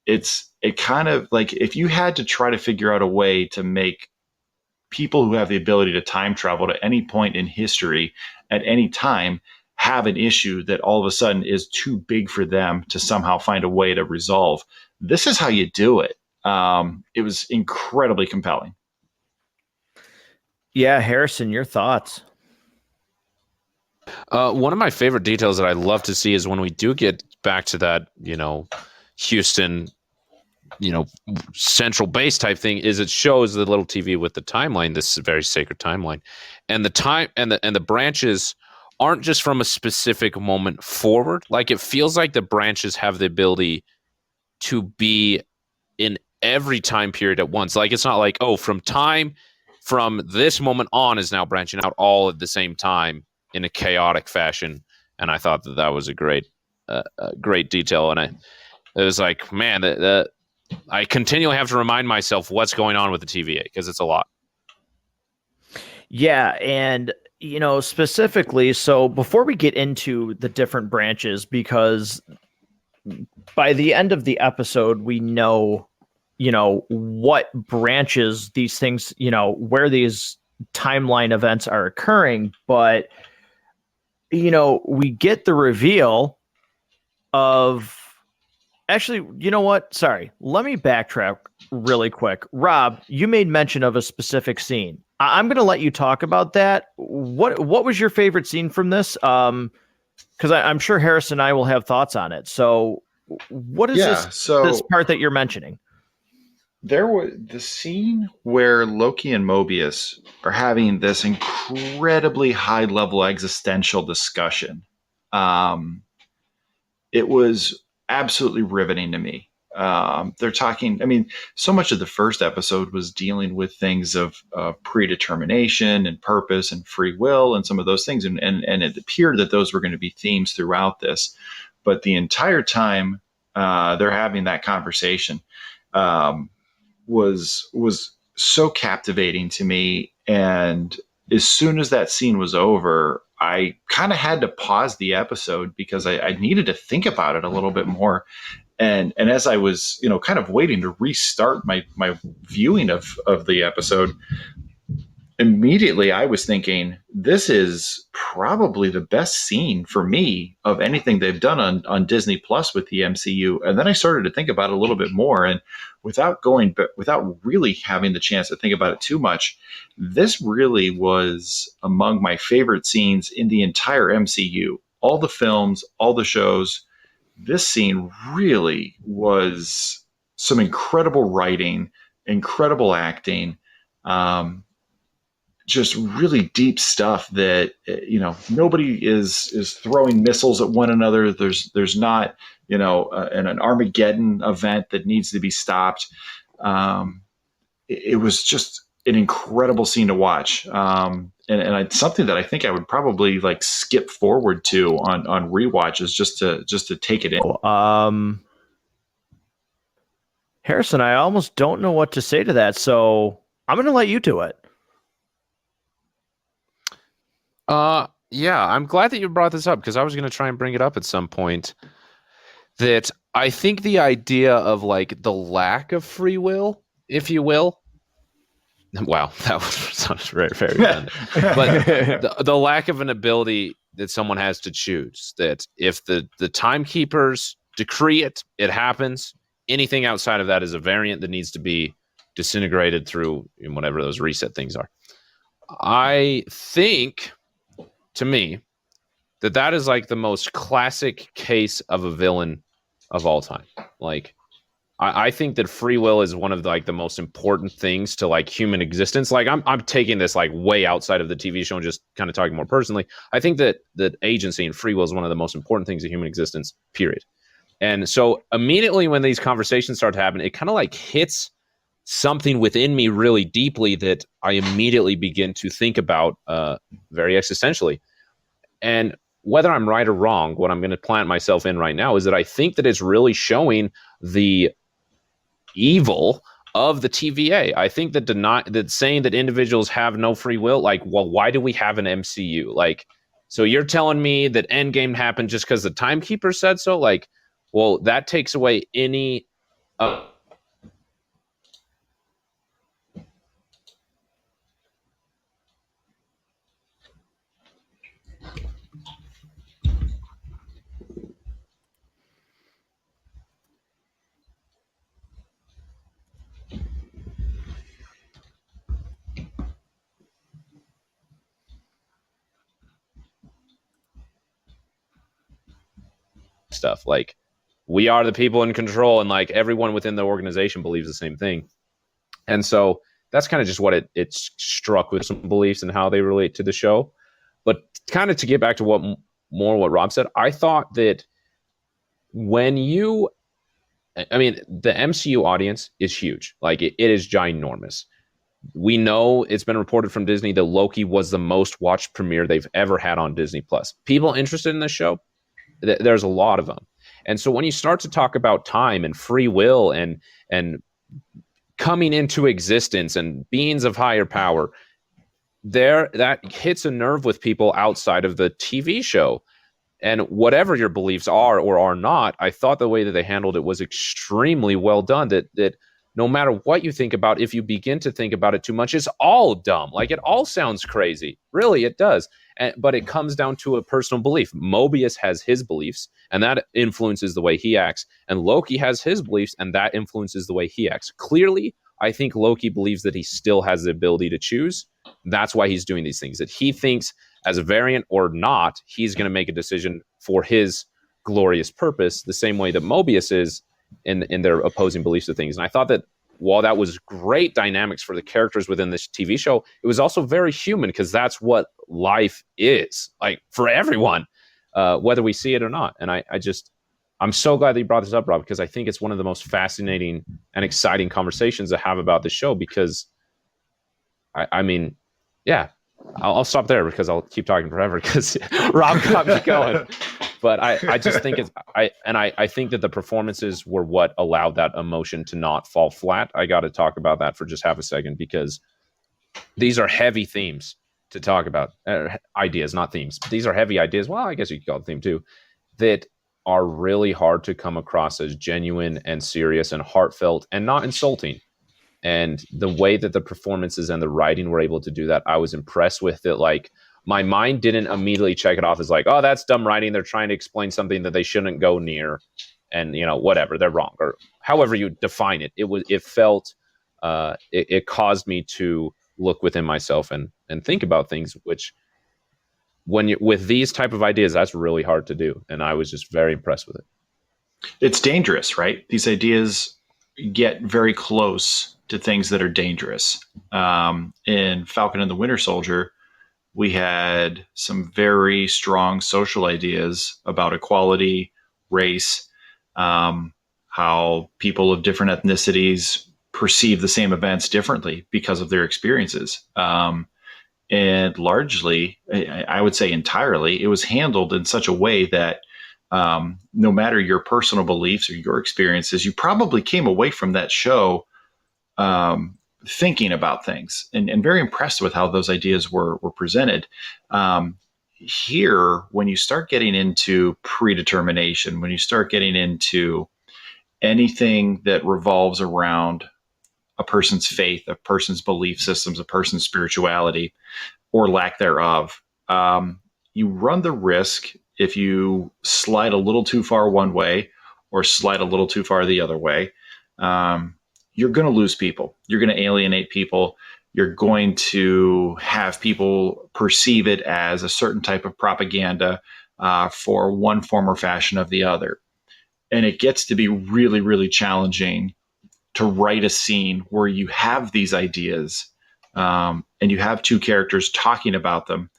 It kind of like if you had to try to figure out a way to make people who have the ability to time travel to any point in history at any time have an issue that all of a sudden is too big for them to somehow find a way to resolve. This is how you do it. It was incredibly compelling. Yeah, Harrison, your thoughts? One of my favorite details that I love to see is when we do get back to that, Houston, central base type thing, is it shows the little TV with the timeline, this very sacred timeline, and the time and the branches aren't just from a specific moment forward. Like it feels like the branches have the ability to be in every time period at once. Like it's not like, oh, from this moment on is now branching out all at the same time in a chaotic fashion. And I thought that was a great detail. And it was like, man, I continually have to remind myself what's going on with the TVA because it's a lot. Yeah, and specifically, so before we get into the different branches, because by the end of the episode, we know, what branches these things, where these timeline events are occurring, but we get the reveal of actually, you know what? Sorry. Let me backtrack really quick. Rob, you made mention of a specific scene. I'm going to let you talk about that. What was your favorite scene from this? Because I'm sure Harris and I will have thoughts on it. So, what is this part that you're mentioning? There was the scene where Loki and Mobius are having this incredibly high level existential discussion. It was absolutely riveting to me. They're talking, I mean, so much of the first episode was dealing with things of predetermination and purpose and free will and some of those things. And it appeared that those were going to be themes throughout this. But the entire time they're having that conversation, was so captivating to me. And as soon as that scene was over, I kind of had to pause the episode because I needed to think about it a little bit more. And as I was, kind of waiting to restart my viewing of the episode, immediately I was thinking, this is probably the best scene for me of anything they've done on Disney Plus with the MCU. And then I started to think about it a little bit more, and without really having the chance to think about it too much, this really was among my favorite scenes in the entire MCU. All the films, all the shows, this scene really was some incredible writing, incredible acting. Just really deep stuff that nobody is throwing missiles at one another. There's not an Armageddon event that needs to be stopped. It was just an incredible scene to watch, and something that I think I would probably like skip forward to on rewatches just to take it in. Harrison, I almost don't know what to say to that, so I'm going to let you do it. Yeah, I'm glad that you brought this up because I was going to try and bring it up at some point. That I think the idea of like the lack of free will, if you will. Wow, that sounds very, very redundant. But the lack of an ability that someone has to choose. That if the timekeepers decree it, it happens. Anything outside of that is a variant that needs to be disintegrated through whatever those reset things are. I think, to me, that is like the most classic case of a villain of all time. Like, I think that free will is one of the most important things to like human existence. Like I'm taking this like way outside of the TV show and just kind of talking more personally. I think that agency and free will is one of the most important things in human existence, period. And so immediately when these conversations start to happen, it kind of like hits something within me really deeply that I immediately begin to think about very existentially. And whether I'm right or wrong, what I'm going to plant myself in right now is that I think that it's really showing the evil of the TVA. I think that saying that individuals have no free will, like, well, why do we have an MCU? Like, so you're telling me that Endgame happened just because the timekeeper said so? Like, well, that takes away any stuff. Like, we are the people in control, and like everyone within the organization believes the same thing. And so that's kind of just what it struck with some beliefs and how they relate to the show. But kind of to get back to what Rob said, I thought that the MCU audience is huge. Like, it is ginormous. We know it's been reported from Disney that Loki was the most watched premiere they've ever had on Disney Plus. People interested in this show, there's a lot of them. And so when you start to talk about time and free will and coming into existence and beings of higher power, that hits a nerve with people outside of the TV show. And whatever your beliefs are or are not, I thought the way that they handled it was extremely well done. That no matter what you think about, if you begin to think about it too much, it's all dumb. Like, it all sounds crazy. Really, it does. But it comes down to a personal belief. Mobius has his beliefs, and that influences the way he acts. And Loki has his beliefs, and that influences the way he acts. Clearly, I think Loki believes that he still has the ability to choose. That's why he's doing these things. That he thinks, as a variant or not, he's going to make a decision for his glorious purpose, the same way that Mobius is in their opposing beliefs of things. And I thought that while that was great dynamics for the characters within this TV show, it was also very human, because that's what life is, like, for everyone, whether we see it or not. And I'm so glad that you brought this up, Rob, because I think it's one of the most fascinating and exciting conversations to have about the show, because I mean, yeah, I'll stop there because I'll keep talking forever because Rob got me going. But I just think I think that the performances were what allowed that emotion to not fall flat. I got to talk about that for just half a second, because these are heavy themes to talk about. Ideas, not themes. These are heavy ideas. Well, I guess you could call it a theme too, that are really hard to come across as genuine and serious and heartfelt and not insulting. And the way that the performances and the writing were able to do that, I was impressed with it. Like, my mind didn't immediately check it off as like, oh, that's dumb writing. They're trying to explain something that they shouldn't go near. And, whatever, they're wrong, or however you define it. It caused me to look within myself and think about things, which with these type of ideas, that's really hard to do. And I was just very impressed with it. It's dangerous, right? These ideas get very close to things that are dangerous. In Falcon and the Winter Soldier, we had some very strong social ideas about equality, race, how people of different ethnicities perceive the same events differently because of their experiences. And largely, I would say entirely, it was handled in such a way that no matter your personal beliefs or your experiences, you probably came away from that show thinking about things and very impressed with how those ideas were presented. Here, when you start getting into predetermination, when you start getting into anything that revolves around a person's faith, a person's belief systems, a person's spirituality, or lack thereof, you run the risk, if you slide a little too far one way or slide a little too far the other way, you're going to lose people. You're going to alienate people. You're going to have people perceive it as a certain type of propaganda for one form or fashion of the other. And it gets to be really, really challenging to write a scene where you have these ideas and you have two characters talking about them.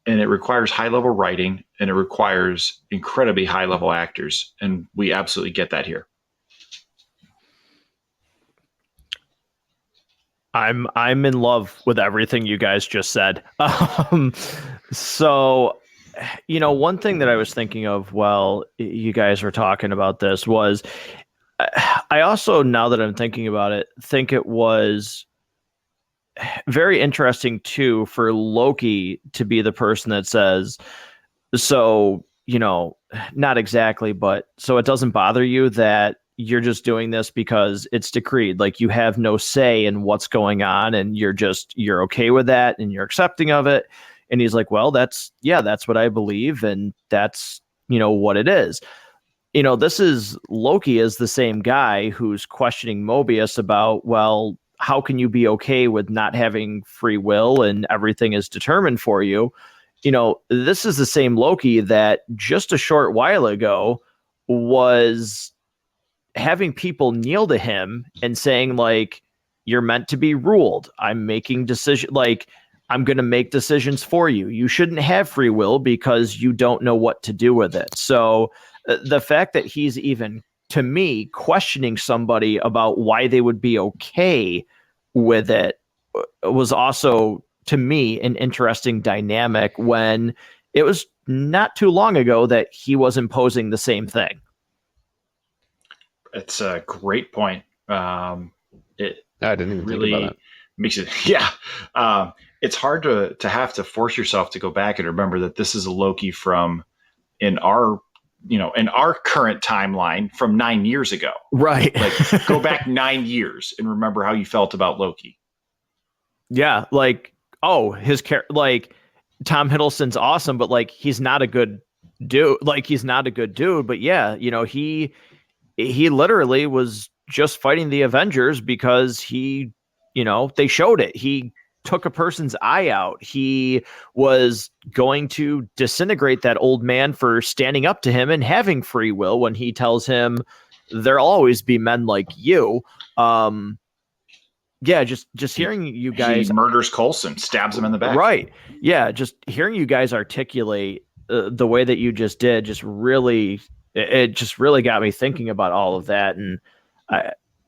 And it requires high-level writing, and it requires incredibly high-level actors. And we absolutely get that here. I'm in love with everything you guys just said. So, one thing that I was thinking of while you guys were talking about this was, I also, now that I'm thinking about it, think it was very interesting too for Loki to be the person that says, so, not exactly, but so it doesn't bother you that you're just doing this because it's decreed. Like, you have no say in what's going on, and you're okay with that, and you're accepting of it. And he's like, well, that's what I believe. And that's, what it is. This is Loki is the same guy who's questioning Mobius about, well, how can you be okay with not having free will and everything is determined for you? this is the same Loki that just a short while ago was having people kneel to him and saying, like, you're meant to be ruled. I'm making decisions. Like, I'm going to make decisions for you. You shouldn't have free will because you don't know what to do with it. So the fact that he's even, to me, questioning somebody about why they would be okay with it was also, to me, an interesting dynamic when it was not too long ago that he was imposing the same thing. It's a great point. I didn't even really think about that. makes it, yeah. It's hard to have to force yourself to go back and remember that this is a Loki from in our current timeline from 9 years ago. Right. Like, go back 9 years and remember how you felt about Loki. Yeah. Like, his character, like, Tom Hiddleston's awesome, but like, he's not a good dude. Like, he's not a good dude. But yeah, he literally was just fighting the Avengers because they showed it. He took a person's eye out. He was going to disintegrate that old man for standing up to him and having free will when he tells him there'll always be men like you. Yeah, just hearing you guys. He murders Coulson, stabs him in the back. Right. Yeah, just hearing you guys articulate the way that you just did just really got me thinking about all of that. And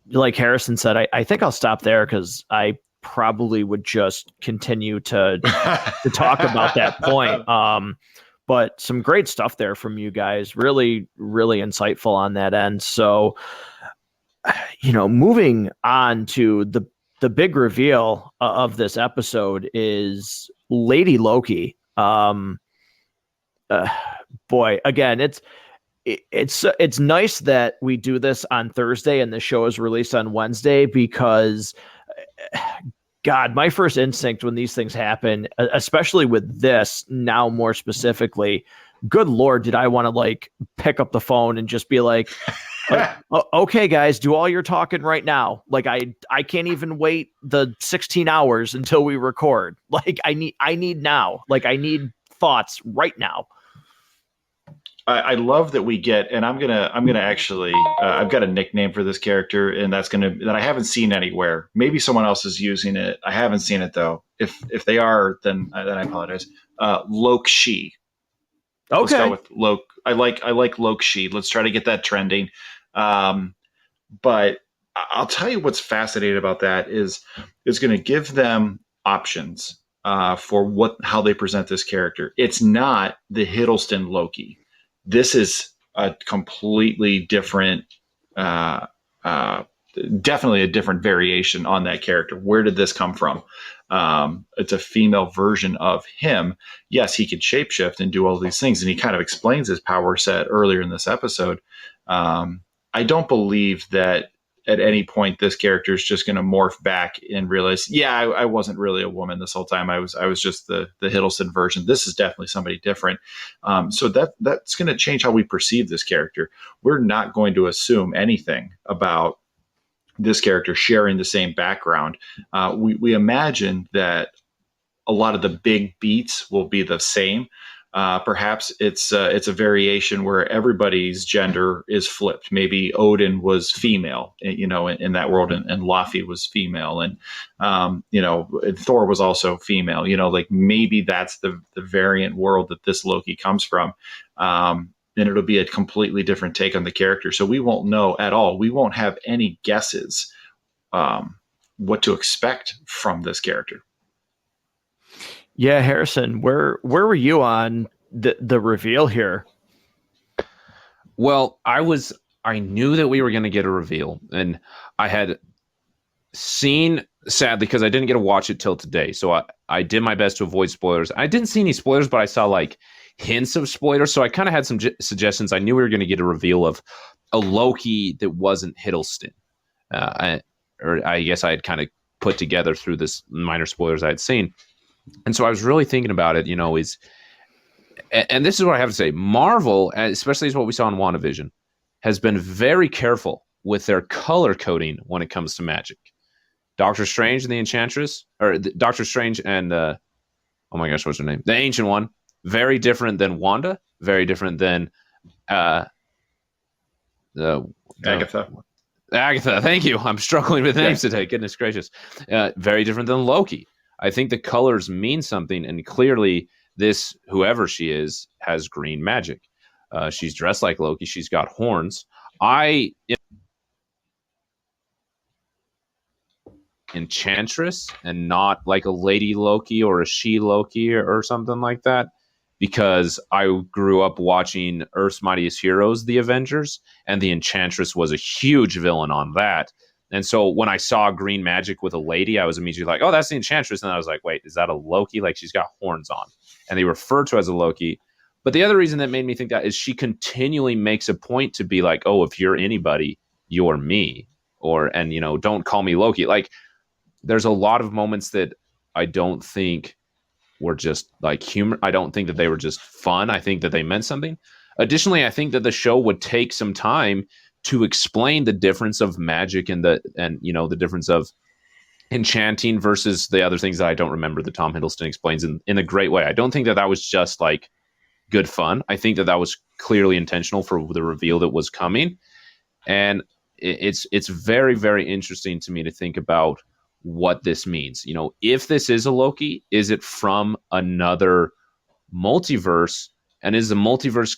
like Harrison said, I think I'll stop there because I probably would just continue to talk about that point. But some great stuff there from you guys. Really, really insightful on that end. So, moving on to the big reveal of this episode is Lady Loki. Boy, again, it's nice that we do this on Thursday and the show is released on Wednesday because, God, my first instinct when these things happen, especially with this now more specifically, good Lord, did I want to like pick up the phone and just be like, okay, guys, do all your talking right now. Like I can't even wait the 16 hours until we record. Like I need now. Like I need thoughts right now. I love that we get, and I'm gonna actually, I've got a nickname for this character, and that I haven't seen anywhere. Maybe someone else is using it. I haven't seen it though. If they are, then I apologize. Loki. Okay. Let's go with Loki. I like Loki. Let's try to get that trending. But I'll tell you what's fascinating about that is it's going to give them options for how they present this character. It's not the Hiddleston Loki. This is a completely different, definitely a different variation on that character. Where did this come from? It's a female version of him. Yes, he could shapeshift and do all these things, and he kind of explains his power set earlier in this episode. I don't believe that at any point this character is just going to morph back and realize, I wasn't really a woman this whole time. I was just the Hiddleston version. This is definitely somebody different. So that's going to change how we perceive this character. We're not going to assume anything about this character sharing the same background. We imagine that a lot of the big beats will be the same. Perhaps it's a variation where everybody's gender is flipped. Maybe Odin was female, in that world, and Laufey was female, and and Thor was also female. Like maybe that's the variant world that this Loki comes from. And it'll be a completely different take on the character. So we won't know at all. We won't have any guesses what to expect from this character. Yeah, Harrison, where were you on the reveal here? Well, I knew that we were going to get a reveal, and I had seen, sadly, because I didn't get to watch it till today. So I did my best to avoid spoilers. I didn't see any spoilers, but I saw like hints of spoilers. So I kind of had some suggestions. I knew we were going to get a reveal of a Loki that wasn't Hiddleston. I guess I had kind of put together through this minor spoilers I had seen. And so I was really thinking about it, and this is what I have to say. Marvel, especially as what we saw in WandaVision, has been very careful with their color coding when it comes to magic. Doctor Strange and the Enchantress, or Doctor Strange and, oh my gosh, what's her name? The Ancient One. Very different than Wanda. Very different than the Agatha. Agatha, thank you. I'm struggling with names today. Goodness gracious. Very different than Loki. I think the colors mean something, and clearly this, whoever she is, has green magic. She's dressed like Loki. She's got horns. Enchantress and not like a lady Loki or a she Loki or something like that, because I grew up watching Earth's Mightiest Heroes, The Avengers, and the Enchantress was a huge villain on that. And so when I saw green magic with a lady, I was immediately like, oh, that's the Enchantress. And I was like, wait, is that a Loki? Like, she's got horns on. And they refer to her as a Loki. But the other reason that made me think that is she continually makes a point to be like, oh, if you're anybody, you're me. And, don't call me Loki. Like, there's a lot of moments that I don't think were just like humor. I don't think that they were just fun. I think that they meant something. Additionally, I think that the show would take some time to explain the difference of magic and the difference of enchanting versus the other things that I don't remember that Tom Hiddleston explains in a great way. I don't think that that was just like good fun. I think that that was clearly intentional for the reveal that was coming. And it's very, very interesting to me to think about what this means. If this is a Loki, is it from another multiverse? And is the multiverse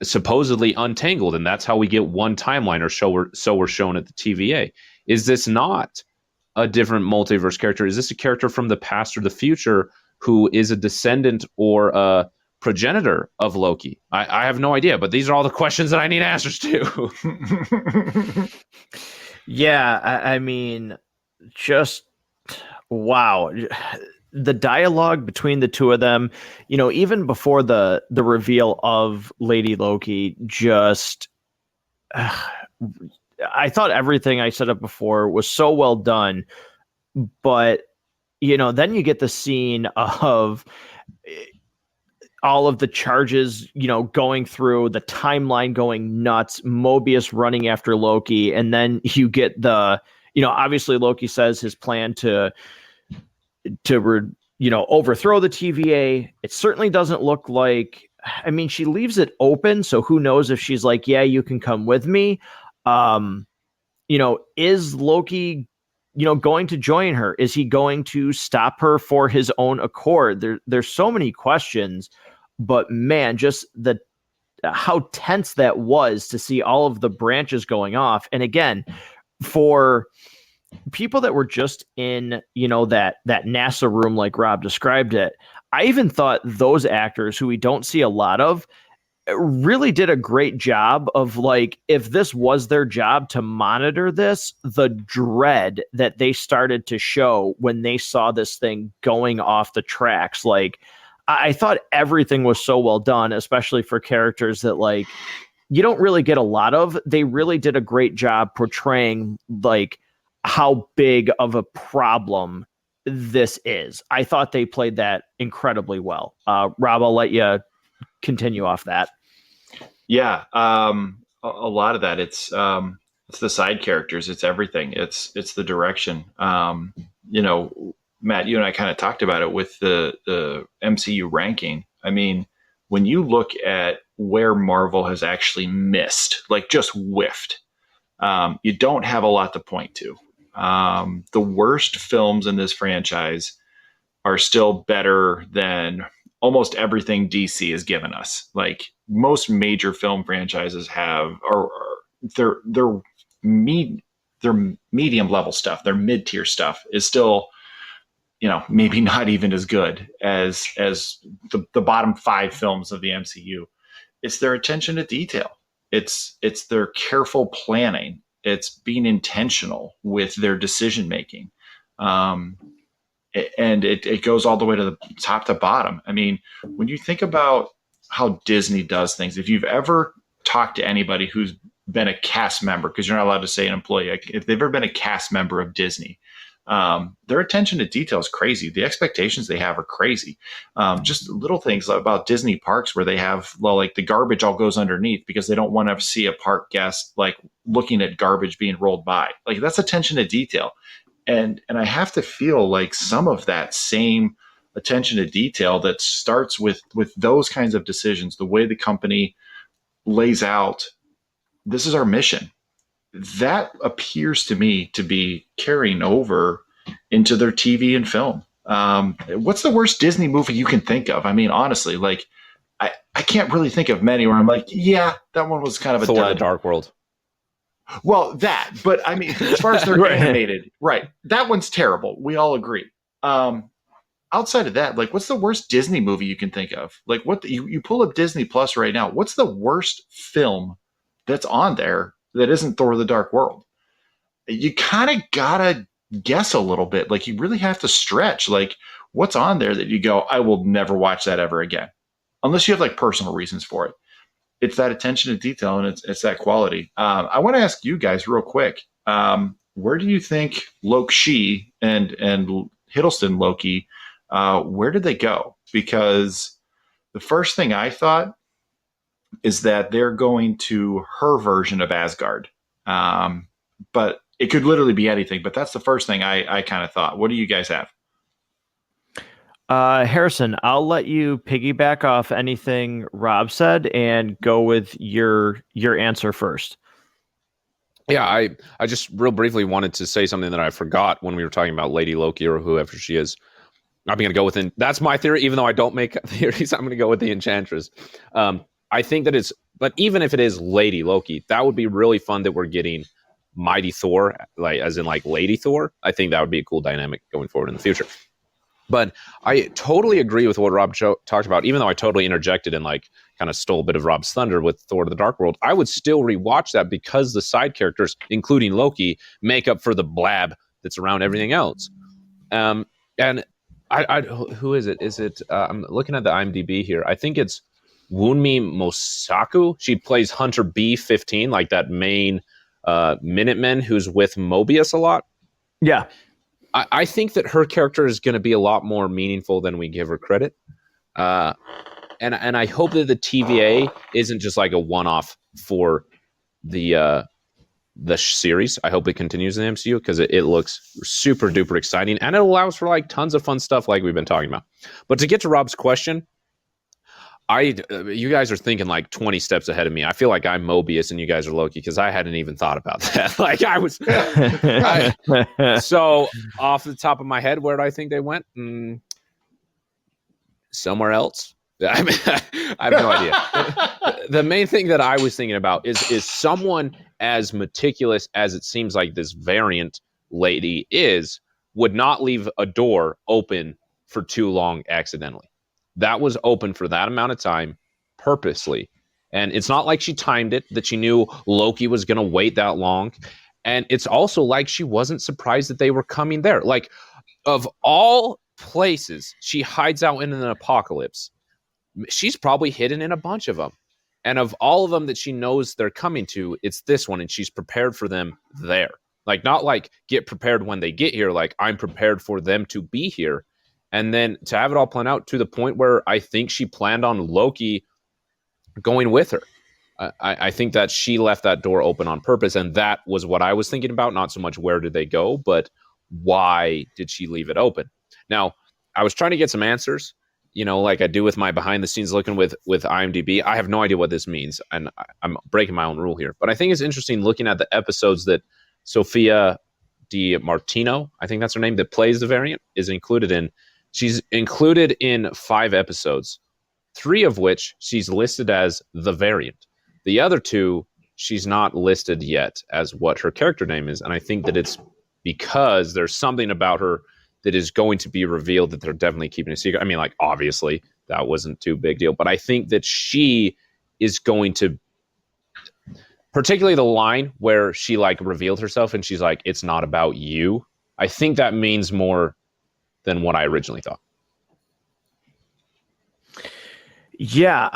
supposedly untangled? And that's how we get one timeline, or so we're shown at the TVA. Is this not a different multiverse character? Is this a character from the past or the future who is a descendant or a progenitor of Loki? I have no idea, but these are all the questions that I need answers to. Yeah, I mean, just wow. The dialogue between the two of them, even before the reveal of Lady Loki, just I thought everything I said up before was so well done. But, then you get the scene of all of the charges, going through the timeline, going nuts, Mobius running after Loki. And then you get obviously Loki says his plan to overthrow the TVA. It certainly doesn't look like, she leaves it open. So who knows if she's like, yeah, you can come with me. Is Loki, going to join her? Is he going to stop her for his own accord? There's so many questions, but man, just how tense that was to see all of the branches going off. And again, for people that were just in, that NASA room, like Rob described it, I even thought those actors who we don't see a lot of really did a great job of, like, if this was their job to monitor this, the dread that they started to show when they saw this thing going off the tracks. Like, I thought everything was so well done, especially for characters that, like, you don't really get a lot of. They really did a great job portraying, like, how big of a problem this is. I thought they played that incredibly well. Rob, I'll let you continue off that. Yeah, a lot of that. It's the side characters. It's everything. It's the direction. Matt, you and I kind of talked about it with the MCU ranking. I mean, when you look at where Marvel has actually missed, like just whiffed, you don't have a lot to point to. The worst films in this franchise are still better than almost everything DC has given us. Like, most major film franchises have, or their medium level stuff, their mid tier stuff is still, maybe not even as good as the bottom 5 films of the MCU. It's their attention to detail. It's their careful planning. It's being intentional with their decision making. And it goes all the way to the top to bottom. I mean, when you think about how Disney does things, if you've ever talked to anybody who's been a cast member, because you're not allowed to say an employee, if they've ever been a cast member of Disney, their attention to detail is crazy. The expectations they have are crazy. Just little things about Disney parks where they have, like, the garbage all goes underneath because they don't want to see a park guest like looking at garbage being rolled by. Like, that's attention to detail. And I have to feel like some of that same attention to detail that starts with those kinds of decisions, the way the company lays out, this is our mission. That appears to me to be carrying over into their TV and film. What's the worst Disney movie you can think of? I mean, honestly, like I can't really think of many where I'm like, yeah, that one was kind of a Thor: The dud. Dark World. Well, that, but I mean, as far as they're Right. animated, right? That one's terrible. We all agree. Outside of that, like, what's the worst Disney movie you can think of? Like, you pull up Disney Plus right now. What's the worst film that's on there that isn't Thor: The Dark World? You kind of gotta guess a little bit. Like, you really have to stretch. Like, what's on there that you go, I will never watch that ever again, unless you have like personal reasons for it. It's that attention to detail, and it's that quality. I want to ask you guys real quick. Where do you think Loki and Hiddleston Loki? Where did they go? Because the first thing I thought is that they're going to her version of Asgard. But it could literally be anything. But that's the first thing I kind of thought. What do you guys have? Harrison, I'll let you piggyback off anything Rob said and go with your answer first. Yeah, I just real briefly wanted to say something that I forgot when we were talking about Lady Loki or whoever she is. I'm going to go with that's my theory, even though I don't make theories. I'm going to go with the Enchantress. I think that but even if it is Lady Loki, that would be really fun that we're getting Mighty Thor, like as in like Lady Thor. I think that would be a cool dynamic going forward in the future. But I totally agree with what Rob talked about, even though I totally interjected and like kind of stole a bit of Rob's thunder with Thor: The Dark World. I would still rewatch that because the side characters, including Loki, make up for the blab that's around everything else. And who is it? Is it? I'm looking at the IMDb here. I think it's Wunmi Mosaku. She plays Hunter B-15, like that main Minuteman who's with Mobius a lot. Yeah. I think that her character is going to be a lot more meaningful than we give her credit. And I hope that the TVA isn't just like a one-off for the series. I hope it continues in the MCU because it looks super duper exciting and it allows for like tons of fun stuff like we've been talking about. But to get to Rob's question, you guys are thinking like 20 steps ahead of me. I feel like I'm Mobius and you guys are Loki because I hadn't even thought about that. Like I was. So off the top of my head, where do I think they went? Somewhere else. I mean, I have no idea. The main thing that I was thinking about is someone as meticulous as it seems like this variant lady would not leave a door open for too long accidentally. That was open for that amount of time purposely. And it's not like she timed it, that she knew Loki was going to wait that long. And it's also like she wasn't surprised that they were coming there. Like, of all places, she hides out in an apocalypse. She's probably hidden in a bunch of them. And of all of them that she knows they're coming to, it's this one, and she's prepared for them there. Like, not like get prepared when they get here, like I'm prepared for them to be here. And then to have it all planned out to the point where I think she planned on Loki going with her. I think that she left that door open on purpose, and that was what I was thinking about, not so much where did they go, but why did she leave it open? Now, I was trying to get some answers, like I do with my behind the scenes looking with IMDb. I have no idea what this means, and I'm breaking my own rule here. But I think it's interesting looking at the episodes that Sophia Di Martino, I think that's her name, that plays the variant, is included in. She's included in 5 episodes, 3 of which she's listed as the variant. The other 2, she's not listed yet as what her character name is. And I think that it's because there's something about her that is going to be revealed that they're definitely keeping a secret. I mean, like, obviously, that wasn't too big deal. But I think that she is going to, particularly the line where she, like, revealed herself and she's like, it's not about you. I think that means more than what I originally thought. Yeah,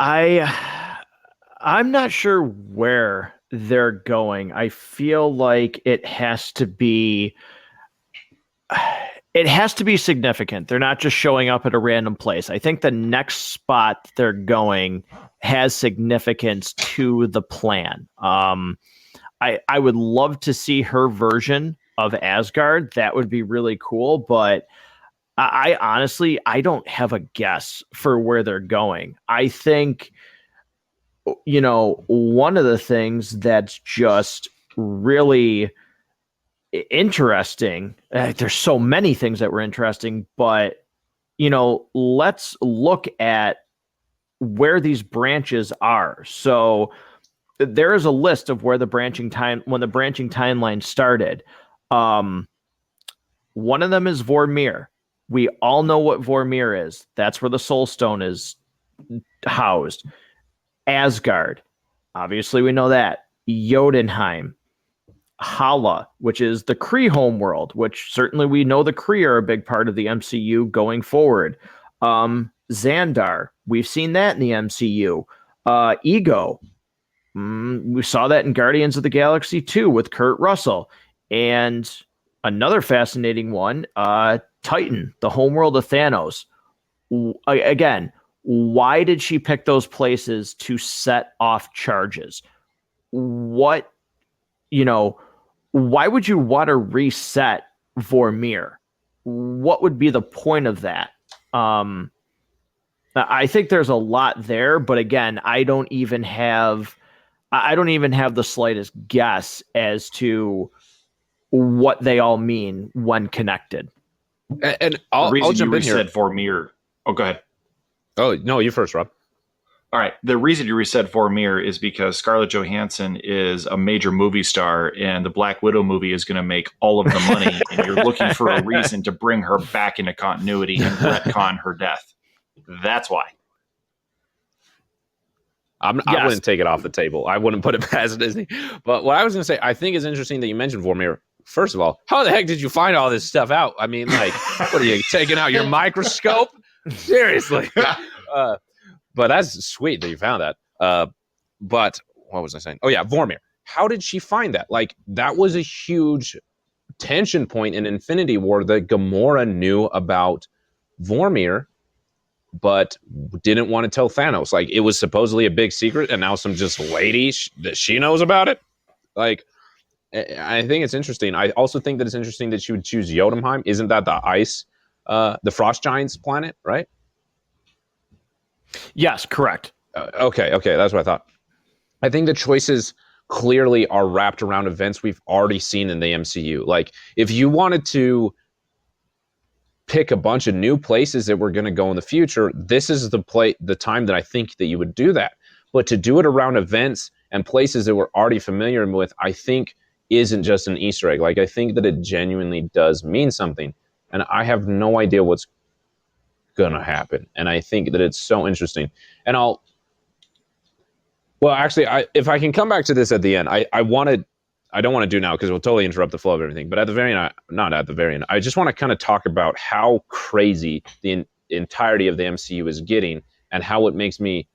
I'm not sure where they're going. I feel like it has to be significant. They're not just showing up at a random place. I think the next spot they're going has significance to the plan. I would love to see her version of Asgard. That would be really cool, but I honestly, I don't have a guess for where they're going. I think, one of the things that's just really interesting, there's so many things that were interesting, but, let's look at where these branches are. So there is a list of when the branching timeline started. One of them is Vormir. We all know what Vormir is. That's where the Soul Stone is housed. Asgard. Obviously, we know that. Jotunheim. Hala, which is the Kree homeworld, which certainly we know the Kree are a big part of the MCU going forward. Xandar. We've seen that in the MCU. Ego. We saw that in Guardians of the Galaxy 2 with Kurt Russell. And another fascinating one, Titan, the homeworld of Thanos. Again, why did she pick those places to set off charges? Why would you want to reset Vormir? What would be the point of that? I think there's a lot there, but again, I don't even have the slightest guess as to what they all mean when connected. And I'll jump in here. Said Vormir. Oh, go ahead. Oh no, you first, Rob. All right. The reason you reset Vormir is because Scarlett Johansson is a major movie star, and the Black Widow movie is going to make all of the money, and you're looking for a reason to bring her back into continuity and retcon her death. That's why. I wouldn't take it off the table. I wouldn't put it past Disney. But what I was going to say, I think it's interesting that you mentioned Vormir. First of all, how the heck did you find all this stuff out? I mean, like, what are you taking out your microscope? Seriously. But that's sweet that you found that. But what was I saying? Oh, yeah, Vormir. How did she find that? Like, that was a huge tension point in Infinity War that Gamora knew about Vormir, but didn't want to tell Thanos. Like, it was supposedly a big secret, and now some just lady that she knows about it. Like, I think it's interesting. I also think that it's interesting that she would choose Jotunheim. Isn't that the ice, the frost giants planet, right? Yes, correct. Okay, that's what I thought. I think the choices clearly are wrapped around events we've already seen in the MCU. Like, if you wanted to pick a bunch of new places that we're going to go in the future, this is the time that I think that you would do that. But to do it around events and places that we're already familiar with, I think isn't just an Easter egg. Like, I think that it genuinely does mean something. And I have no idea what's going to happen. And I think that it's so interesting. And if I can come back to this at the end, I don't want to do now because we'll totally interrupt the flow of everything. But at the very end, not at the very end, I just want to kind of talk about how crazy the entirety of the MCU is getting and how it makes me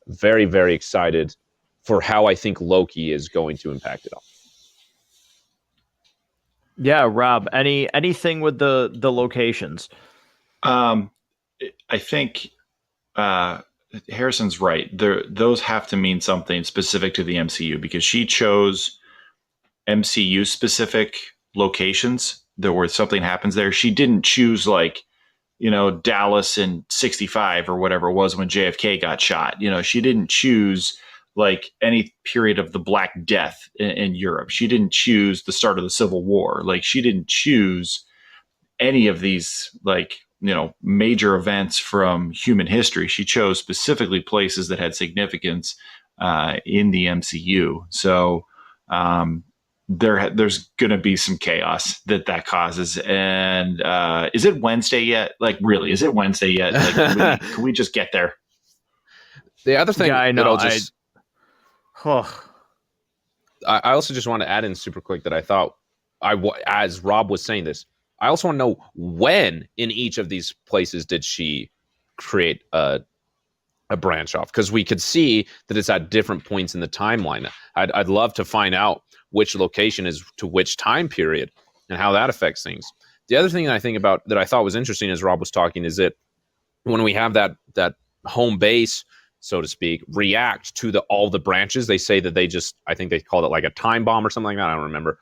very, very excited for how I think Loki is going to impact it all. Yeah, Rob, anything with the locations? I think Harrison's right. Those have to mean something specific to the MCU because she chose MCU specific locations where something happens there. She didn't choose Dallas in 65 or whatever it was when JFK got shot. She didn't choose like any period of the Black Death in Europe. She didn't choose the start of the Civil War. Like, she didn't choose any of these major events from human history. She chose specifically places that had significance in the MCU. So there's going to be some chaos that causes. And is it Wednesday yet? Like, really, is it Wednesday yet? Like, can we just get there? The other thing, I know. I also just want to add in super quick that I thought, as Rob was saying this, I also want to know when in each of these places did she create a branch off, because we could see that it's at different points in the timeline. I'd love to find out which location is to which time period and how that affects things. The other thing that I think about that I thought was interesting as Rob was talking is that when we have that home base, so to speak, react to all the branches, they say that I think they called it like a time bomb or something like that. I don't remember.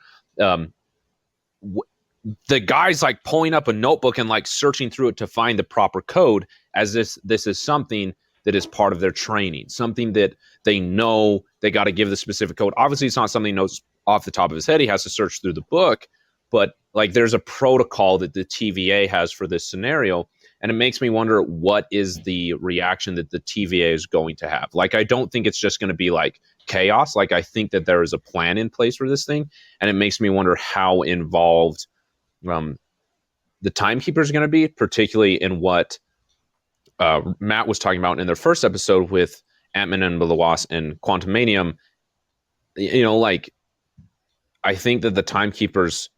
the guy's like pulling up a notebook and like searching through it to find the proper code, as this is something that is part of their training, something that they know they got to give the specific code. Obviously, it's not something he knows off the top of his head. He has to search through the book, but like there's a protocol that the TVA has for this scenario. And it makes me wonder, what is the reaction that the TVA is going to have? Like, I don't think it's just going to be like chaos. Like, I think that there is a plan in place for this thing. And it makes me wonder how involved the timekeeper is going to be, particularly in what Matt was talking about in their first episode with Ant-Man and the Wasp and Quantumanium. You know, like, I think that the timekeepers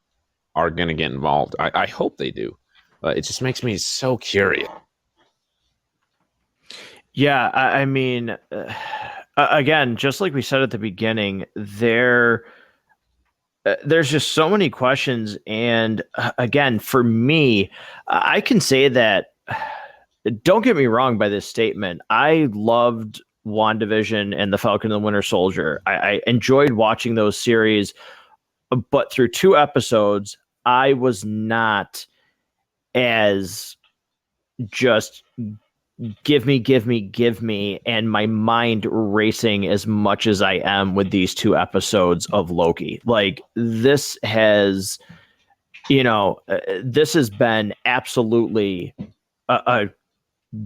are going to get involved. I hope they do. It just makes me so curious. Yeah, I mean, again, just like we said at the beginning, there's just so many questions. And again, for me, I can say that, don't get me wrong by this statement, I loved WandaVision and The Falcon and the Winter Soldier. I enjoyed watching those series, but through 2 episodes, I was not as just give me, and my mind racing as much as I am with these 2 episodes of Loki. Like, this has, this has been absolutely a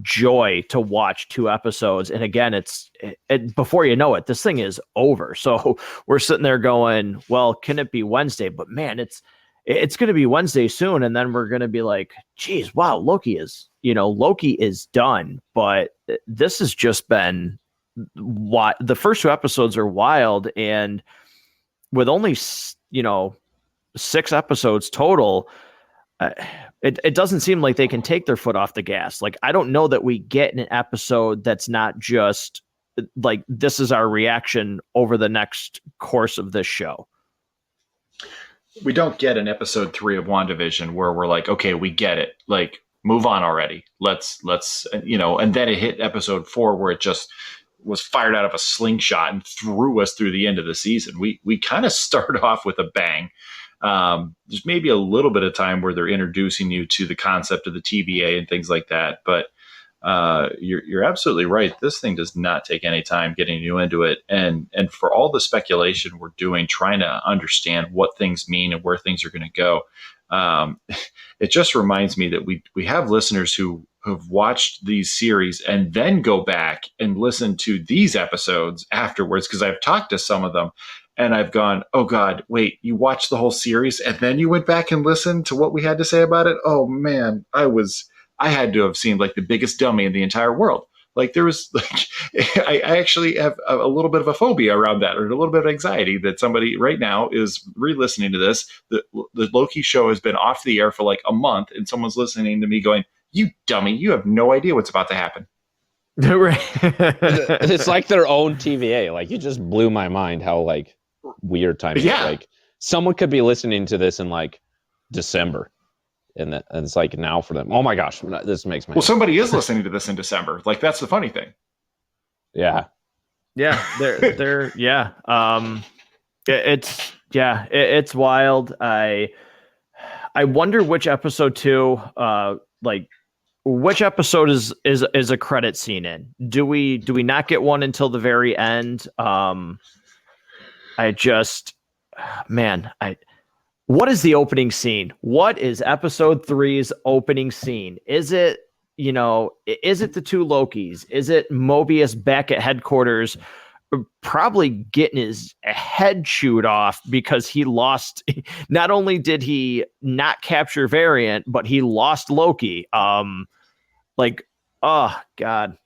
joy to watch 2 episodes. And again, before you know it, this thing is over. So we're sitting there going, well, can it be Wednesday? But man, it's going to be Wednesday soon. And then we're going to be like, geez, wow, Loki is done. But this has just been what the first 2 episodes are wild. And with only, 6 episodes total, it doesn't seem like they can take their foot off the gas. Like, I don't know that we get an episode that's not just like, this is our reaction over the next course of this show. We don't get an episode 3 of WandaVision where we're like, okay, we get it. Like, move on already. Let's, and then it hit episode 4 where it just was fired out of a slingshot and threw us through the end of the season. We kind of start off with a bang. There's maybe a little bit of time where they're introducing you to the concept of the TVA and things like that. But you're absolutely right. This thing does not take any time getting you into it. And for all the speculation we're doing, trying to understand what things mean and where things are going to go, it just reminds me that we have listeners who have watched these series and then go back and listen to these episodes afterwards, because I've talked to some of them and I've gone, oh God, wait, you watched the whole series and then you went back and listened to what we had to say about it? Oh man, I had to have seemed like the biggest dummy in the entire world. Like, there was I actually have a little bit of a phobia around that, or a little bit of anxiety that somebody right now is re-listening to this. The Loki show has been off the air for like a month, and someone's listening to me going, you dummy, you have no idea what's about to happen. It's like their own TVA. Like, you just blew my mind how like weird timing. Yeah. Like, someone could be listening to this in like December. And it's like now for them. Oh my gosh, this makes me. Well, somebody is listening to this in December. Like, that's the funny thing. Yeah. They're yeah. It's wild. I wonder which episode 2, like, which episode is a credit scene in. Do we not get one until the very end? What is the opening scene? What is episode 3's opening scene? Is it, is it the 2 Lokis? Is it Mobius back at headquarters, probably getting his head chewed off because he lost? Not only did he not capture Variant, but he lost Loki. Like, oh God,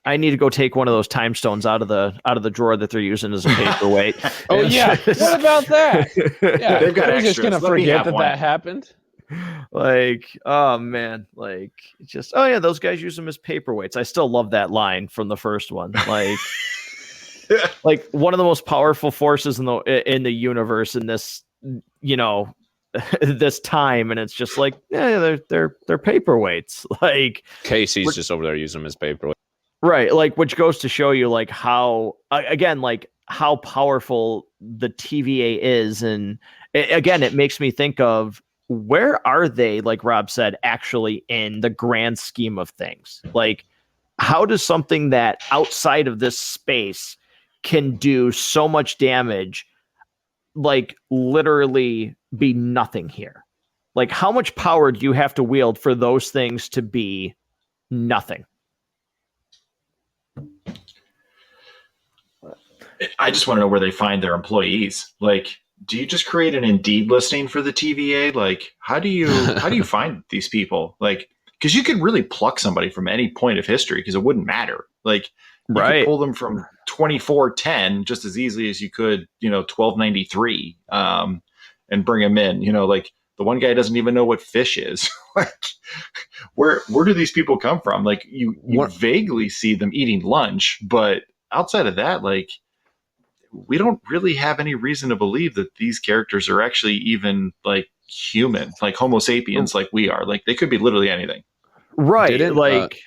I need to go take one of those time stones out of the drawer that they're using as a paperweight. Oh yeah, what about that? Yeah, they've got I was just extras. gonna forget that happened. Like, oh man, like, just, oh yeah, those guys use them as paperweights. I still love that line from the first one. Like, like one of the most powerful forces in the universe in this, this time, and it's just like, yeah, they're paperweights. Like, Casey's just over there using them as paperweight. Right, like which goes to show you like how again like how powerful the TVA is, and again it makes me think of where are they, like Rob said, actually in the grand scheme of things. Like how does something that outside of this space can do so much damage like literally be nothing here? Like how much power do you have to wield for those things to be nothing? I just want to know where they find their employees. Like, do you just create an Indeed listing for the TVA? Like, how do you find these people? Like, because you could really pluck somebody from any point of history because it wouldn't matter. Like, you could Right. pull them from 2410 just as easily as you could, 1293, and bring them in. Like the one guy doesn't even know what fish is. Like, where do these people come from? Like, you vaguely see them eating lunch, but outside of that, like, we don't really have any reason to believe that these characters are actually even like human, like Homo sapiens, like we are. Like they could be literally anything. Right. Didn't Like,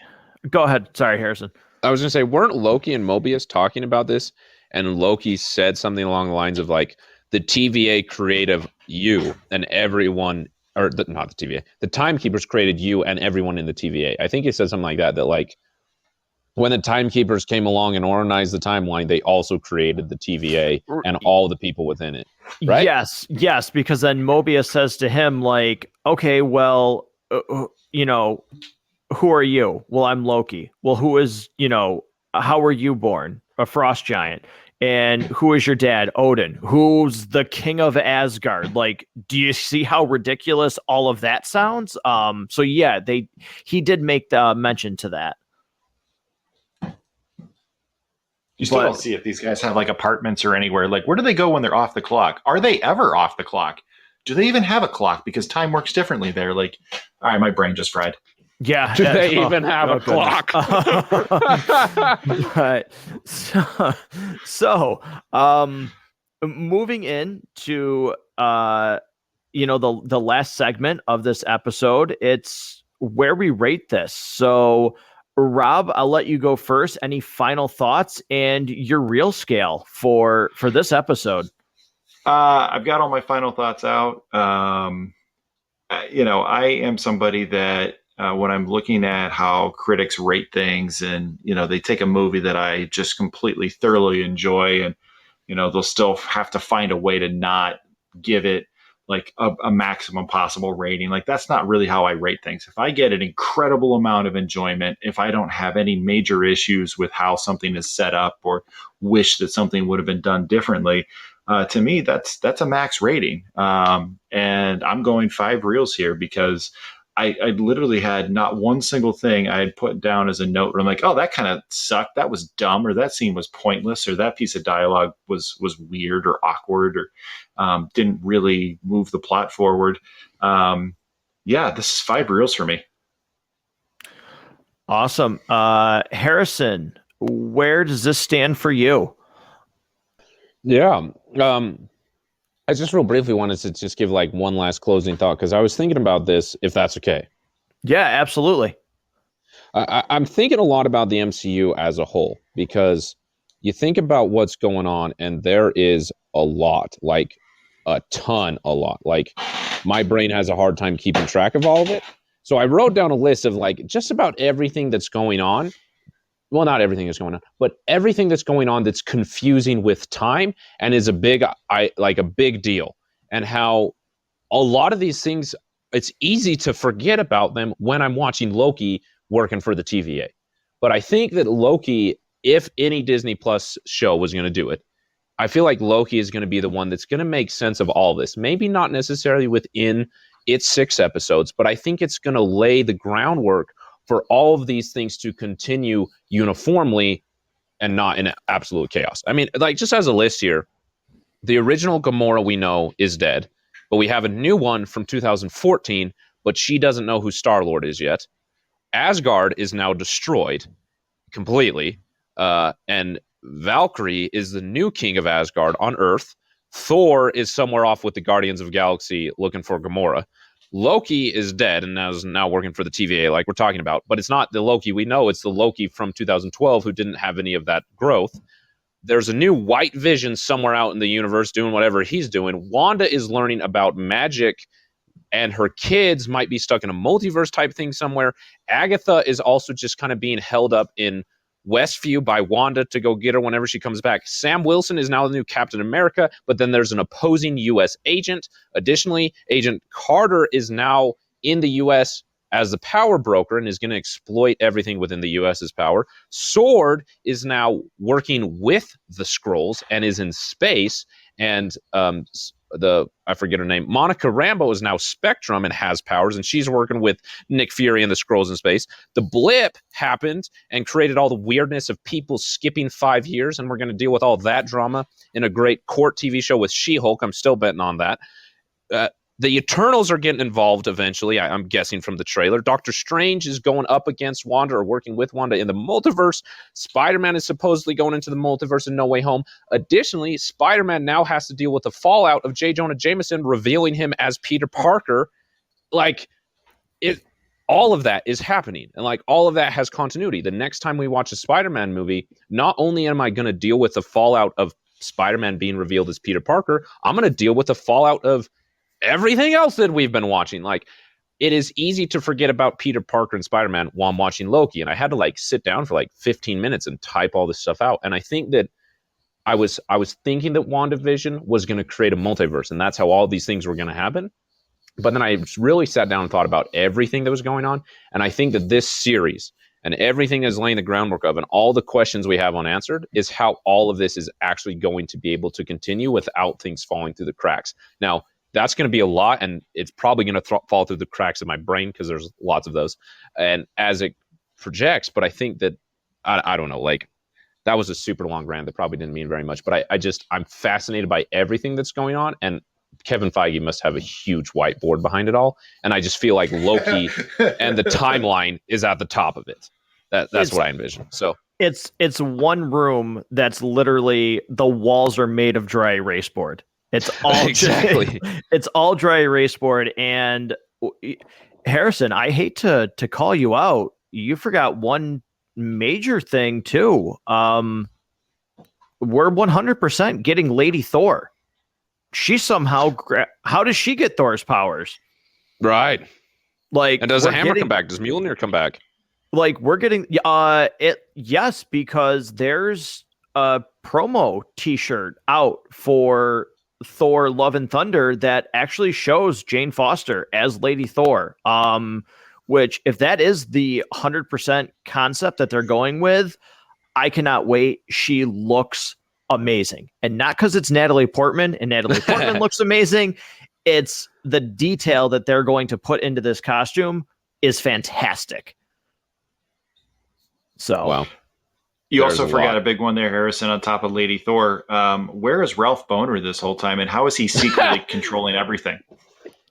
go ahead. Sorry, Harrison. I was gonna say, weren't Loki and Mobius talking about this? And Loki said something along the lines of like the TVA creative you and everyone, or not the TVA, the Timekeepers created you and everyone in the TVA. I think he said something like that. That like when the Timekeepers came along and organized the timeline, they also created the TVA and all the people within it. Right? Yes, because then Mobius says to him, like, okay, well, who are you? Well, I'm Loki. Well, how were you born? A frost giant. And who is your dad? Odin. Who's the king of Asgard? Like, do you see how ridiculous all of that sounds? So yeah, he did make the mention to that. You still don't see if these guys have like apartments or anywhere. Like, where do they go when they're off the clock? Are they ever off the clock? Do they even have a clock? Because time works differently there. Like, all right, my brain just fried. Yeah. Do they even have a clock? Right. So, moving into the last segment of this episode, it's where we rate this. So, Rob, I'll let you go first. Any final thoughts and your real scale for this episode? I've got all my final thoughts out. I am somebody that when I'm looking at how critics rate things, and they take a movie that I just completely thoroughly enjoy, and they'll still have to find a way to not give it like a maximum possible rating. Like that's not really how I rate things. If I get an incredible amount of enjoyment, if I don't have any major issues with how something is set up or wish that something would have been done differently, to me that's a max rating. And I'm going 5 reels here because I literally had not one single thing I had put down as a note where I'm like, oh, that kind of sucked. That was dumb, or that scene was pointless, or that piece of dialogue was weird or awkward, or didn't really move the plot forward. This is 5 reels for me. Awesome. Harrison, where does this stand for you? Yeah. I just real briefly wanted to just give like one last closing thought because I was thinking about this, if that's okay. Yeah, absolutely. I'm thinking a lot about the MCU as a whole because you think about what's going on and there is a lot, like a lot. Like my brain has a hard time keeping track of all of it. So I wrote down a list of like just about everything that's going on. Well, not everything is going on, but everything that's going on that's confusing with time and is a big deal. And how a lot of these things, it's easy to forget about them when I'm watching Loki working for the TVA. But I think that Loki, if any Disney Plus show was going to do it, I feel like Loki is going to be the one that's going to make sense of all this. Maybe not necessarily within its 6 episodes, but I think it's going to lay the groundwork for all of these things to continue uniformly and not in absolute chaos. I mean, like just as a list here, the original Gamora we know is dead, but we have a new one from 2014, but she doesn't know who Star-Lord is yet. Asgard is now destroyed completely, and Valkyrie is the new king of Asgard on Earth. Thor is somewhere off with the Guardians of the Galaxy looking for Gamora. Loki is dead and is now working for the TVA, like we're talking about. But it's not the Loki we know. It's the Loki from 2012 who didn't have any of that growth. There's a new White Vision somewhere out in the universe doing whatever he's doing. Wanda is learning about magic, and her kids might be stuck in a multiverse type thing somewhere. Agatha is also just kind of being held up in Westview by Wanda to go get her whenever she comes back. Sam Wilson is now the new Captain America, but then there's an opposing U.S. agent. Additionally, Agent Carter is now in the U.S. as the power broker and is going to exploit everything within the U.S.'s power. Sword is now working with the Skrulls and is in space, and I forget her name, Monica Rambeau is now Spectrum and has powers, and she's working with Nick Fury and the Skrulls in space. The blip happened and created all the weirdness of people skipping 5 years, and we're going to deal with all that drama in a great court TV show with She-Hulk. I'm still betting on that. The Eternals are getting involved eventually, I'm guessing from the trailer. Doctor Strange is going up against Wanda or working with Wanda in the multiverse. Spider-Man is supposedly going into the multiverse in No Way Home. Additionally, Spider-Man now has to deal with the fallout of J. Jonah Jameson revealing him as Peter Parker. All of that is happening, and all of that has continuity. The next time we watch a Spider-Man movie, not only am I going to deal with the fallout of Spider-Man being revealed as Peter Parker, I'm going to deal with the fallout of everything else that we've been watching. It is easy to forget about Peter Parker and Spider-Man while I'm watching Loki, and I had to sit down for 15 minutes and type all this stuff out. And I think that I was thinking that WandaVision was going to create a multiverse, and that's how all these things were going to happen. But then I really sat down and thought about everything that was going on, and I think that this series and everything is laying the groundwork of, and all the questions we have unanswered, is how all of this is actually going to be able to continue without things falling through the cracks. Now, that's going to be a lot, and it's probably going to fall through the cracks of my brain because there's lots of those. And as it projects, but I think that, I don't know, that was a super long rant that probably didn't mean very much, but I'm fascinated by everything that's going on, and Kevin Feige must have a huge whiteboard behind it all. And I just feel like Loki and the timeline is at the top of it. That's what I envision. So it's one room that's literally, the walls are made of dry erase board. It's all exactly. It's all dry erase board. And Harrison, I hate to call you out. You forgot one major thing too. We're 100% getting Lady Thor. She somehow how does she get Thor's powers? Right. And does the hammer come back? Does Mjolnir come back? We're getting yes, because there's a promo t-shirt out for Thor Love and Thunder that actually shows Jane Foster as Lady Thor. Which, if that is the 100% concept that they're going with, I cannot wait. She looks amazing. And not because it's Natalie Portman, and Natalie Portman looks amazing. It's the detail that they're going to put into this costume is fantastic. So, wow. You also forgot a big one there, Harrison, on top of Lady Thor. Where is Ralph Boner this whole time, and how is he secretly controlling everything?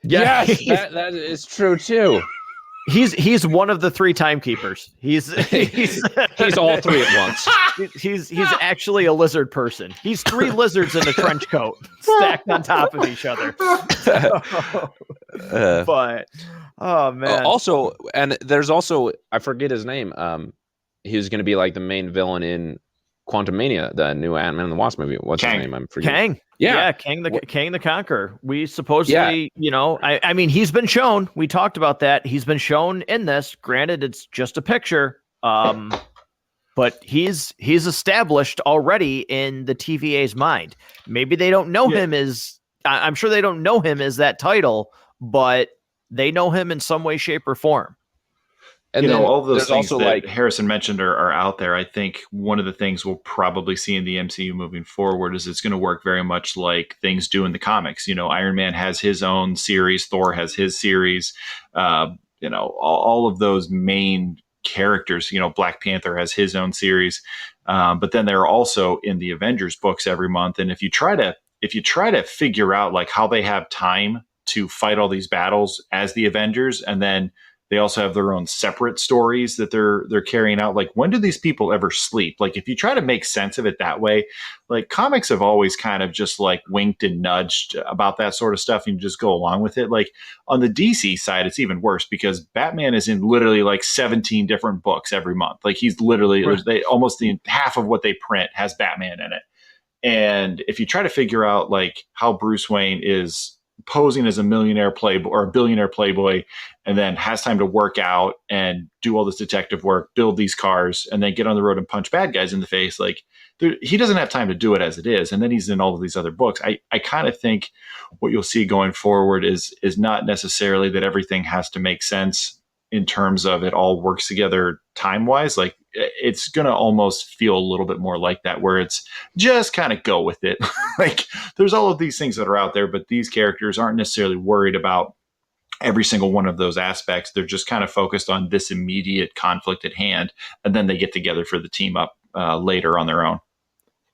Yes, that is true too. He's one of the 3 timekeepers. He's all 3 at once. He's actually a lizard person. He's 3 lizards in a trench coat stacked on top of each other. But oh man. Also, and there's also, I forget his name. He was going to be the main villain in Quantumania, the new Ant-Man and the Wasp movie. What's his name? I'm forgetting. Kang. Yeah, Kang the Conqueror. We supposedly, I mean, he's been shown. We talked about that. He's been shown in this. Granted, it's just a picture. But he's established already in the TVA's mind. Maybe they don't know him as, I'm sure they don't know him as that title, but they know him in some way, shape, or form. And all of those things that Harrison mentioned are out there. I think one of the things we'll probably see in the MCU moving forward is it's going to work very much like things do in the comics. Iron Man has his own series. Thor has his series. All of those main characters, Black Panther has his own series. But then they're also in the Avengers books every month. And if you try to figure out how they have time to fight all these battles as the Avengers, and then They also have their own separate stories that they're carrying out. Like, when do these people ever sleep? Like, if you try to make sense of it that way, like, comics have always kind of just like winked and nudged about that sort of stuff, and you just go along with it. Like, on the DC side, it's even worse because Batman is in literally like 17 different books every month. Like, he's literally almost half of what they print has Batman in it. And if you try to figure out like how Bruce Wayne is posing as a millionaire playboy or a billionaire playboy, and then has time to work out and do all this detective work, build these cars, and then get on the road and punch bad guys in the face, like, he doesn't have time to do it as it is. And then he's in all of these other books. I kind of think what you'll see going forward is not necessarily that everything has to make sense in terms of it all works together time-wise. Like, it's going to almost feel a little bit more like that, where it's just kind of go with it. Like, there's all of these things that are out there, but these characters aren't necessarily worried about every single one of those aspects. They're just kind of focused on this immediate conflict at hand, and then they get together for the team up later on their own.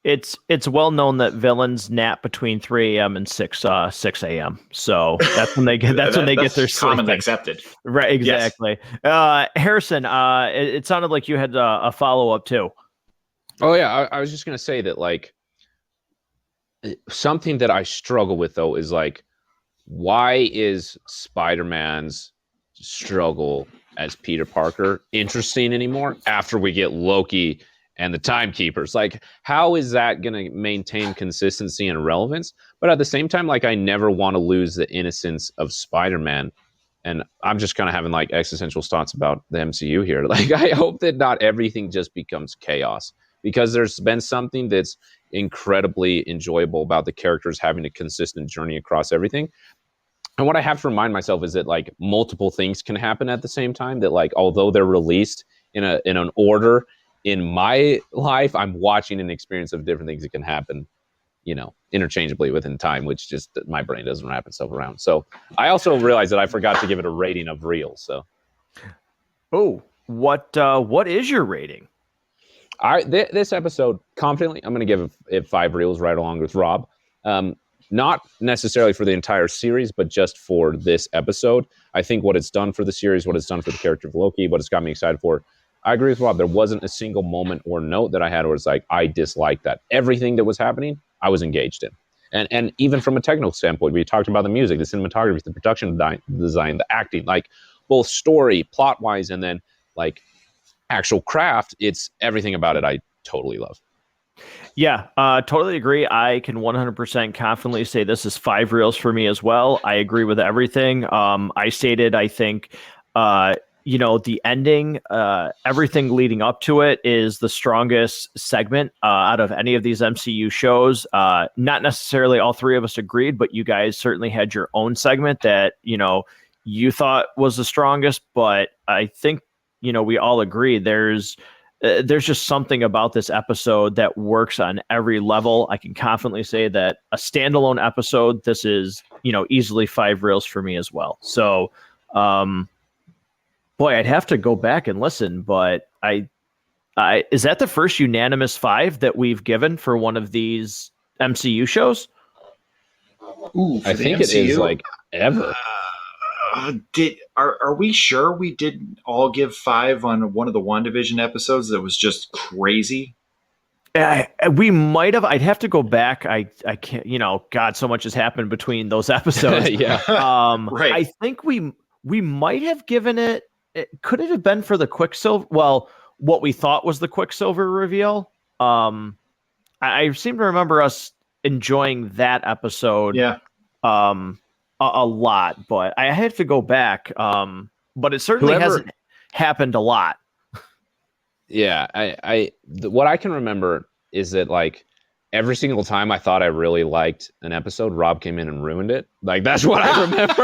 It's well known that villains nap between 3 a.m. and 6 a.m. So that's when they get that's their sleep. Commonly accepted. Right, exactly. Yes. Harrison, it sounded like you had a follow-up too. Oh yeah, I was just gonna say that, like, something that I struggle with though is like, why is Spider-Man's struggle as Peter Parker interesting anymore after we get Loki and the Timekeepers? Like, how is that going to maintain consistency and relevance? But at the same time, like, I never want to lose the innocence of Spider-Man. And I'm just kind of having like existential thoughts about the MCU here. Like, I hope that not everything just becomes chaos, because there's been something that's incredibly enjoyable about the characters having a consistent journey across everything. And what I have to remind myself is that, like, multiple things can happen at the same time, that, like, although they're released in an order, in my life, I'm watching an experience of different things that can happen, you know, interchangeably within time, which just my brain doesn't wrap itself around. So I also realized that I forgot to give it a rating of real. So, what is your rating? This episode, confidently, I'm going to give it 5 reels right along with Rob. Not necessarily for the entire series, but just for this episode. I think what it's done for the series, what it's done for the character of Loki, what it's got me excited for. I agree with Rob. There wasn't a single moment or note that I had where it's like, I dislike that. Everything that was happening, I was engaged in. And even from a technical standpoint, we talked about the music, the cinematography, the production design, the acting, like both story, plot-wise, and then like actual craft, it's everything about it I totally love. Yeah, totally agree. I can 100% confidently say this is 5 reels for me as well. I agree with everything. I stated, I think, the ending, everything leading up to it is the strongest segment out of any of these MCU shows. Not necessarily all 3 of us agreed, but you guys certainly had your own segment that, you thought was the strongest. But I think, we all agree there's just something about this episode that works on every level. I can confidently say that a standalone episode, this is, easily 5 reels for me as well. So, boy, I'd have to go back and listen, but I is that the first unanimous 5 that we've given for one of these MCU shows? Ooh, I think MCU? It is like ever. Are we sure we didn't all give 5 on one of the WandaVision episodes that was just crazy? We might have. I'd have to go back. I can't. God, so much has happened between those episodes. Yeah. Right. I think we might have given it. Could it have been for the Quicksilver? Well, what we thought was the Quicksilver reveal. I seem to remember us enjoying that episode. Yeah. A lot, but I have to go back. But it certainly hasn't happened a lot. Yeah, what I can remember is that, like, every single time I thought I really liked an episode, Rob came in and ruined it. Like, that's what I remember.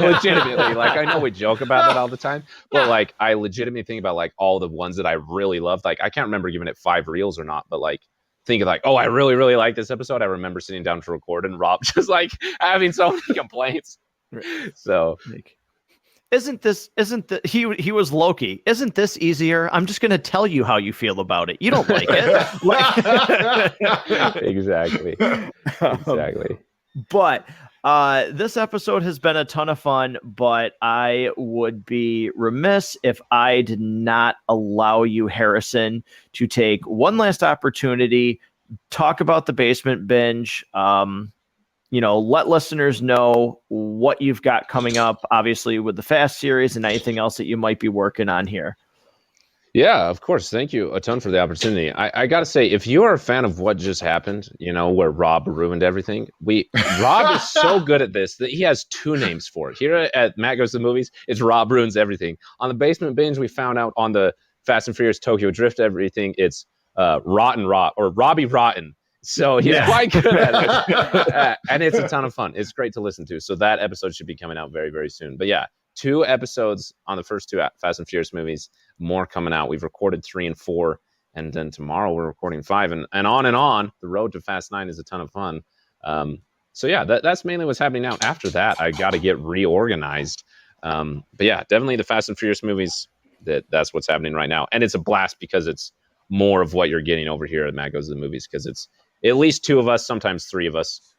Legitimately. Like, I know we joke about that all the time, but like, I legitimately think about like all the ones that I really loved. Like, I can't remember giving it 5 reels or not, but like, thinking like, oh, I really, really like this episode. I remember sitting down to record and Rob just like having so many complaints. So he was Loki. Isn't this easier? I'm just going to tell you how you feel about it. You don't like it. Exactly. But This episode has been a ton of fun, but I would be remiss if I did not allow you, Harrison, to take one last opportunity, talk about the Basement Binge. Let listeners know what you've got coming up, obviously with the Fast series and anything else that you might be working on here. Yeah, of course. Thank you a ton for the opportunity. I got to say, if you are a fan of what just happened, where Rob ruined everything, Rob is so good at this that he has two names for it. Here at Matt Goes to the Movies, it's Rob Ruins Everything. On the Basement Binge, we found out on the Fast and Furious Tokyo Drift everything, it's Rotten Rot or Robbie Rotten. So he's quite good at it. And it's a ton of fun. It's great to listen to. So that episode should be coming out very, very soon. But yeah, 2 episodes on the first 2 Fast and Furious movies, more coming out. We've recorded 3 and 4, and then tomorrow we're recording 5, and on and on. The road to Fast 9 is a ton of fun. So yeah, that's mainly what's happening now. After that, I got to get reorganized. But yeah, definitely the Fast and Furious movies, that's what's happening right now. And it's a blast because it's more of what you're getting over here at Matt Goes to the Movies, because it's at least 2 of us, sometimes 3 of us,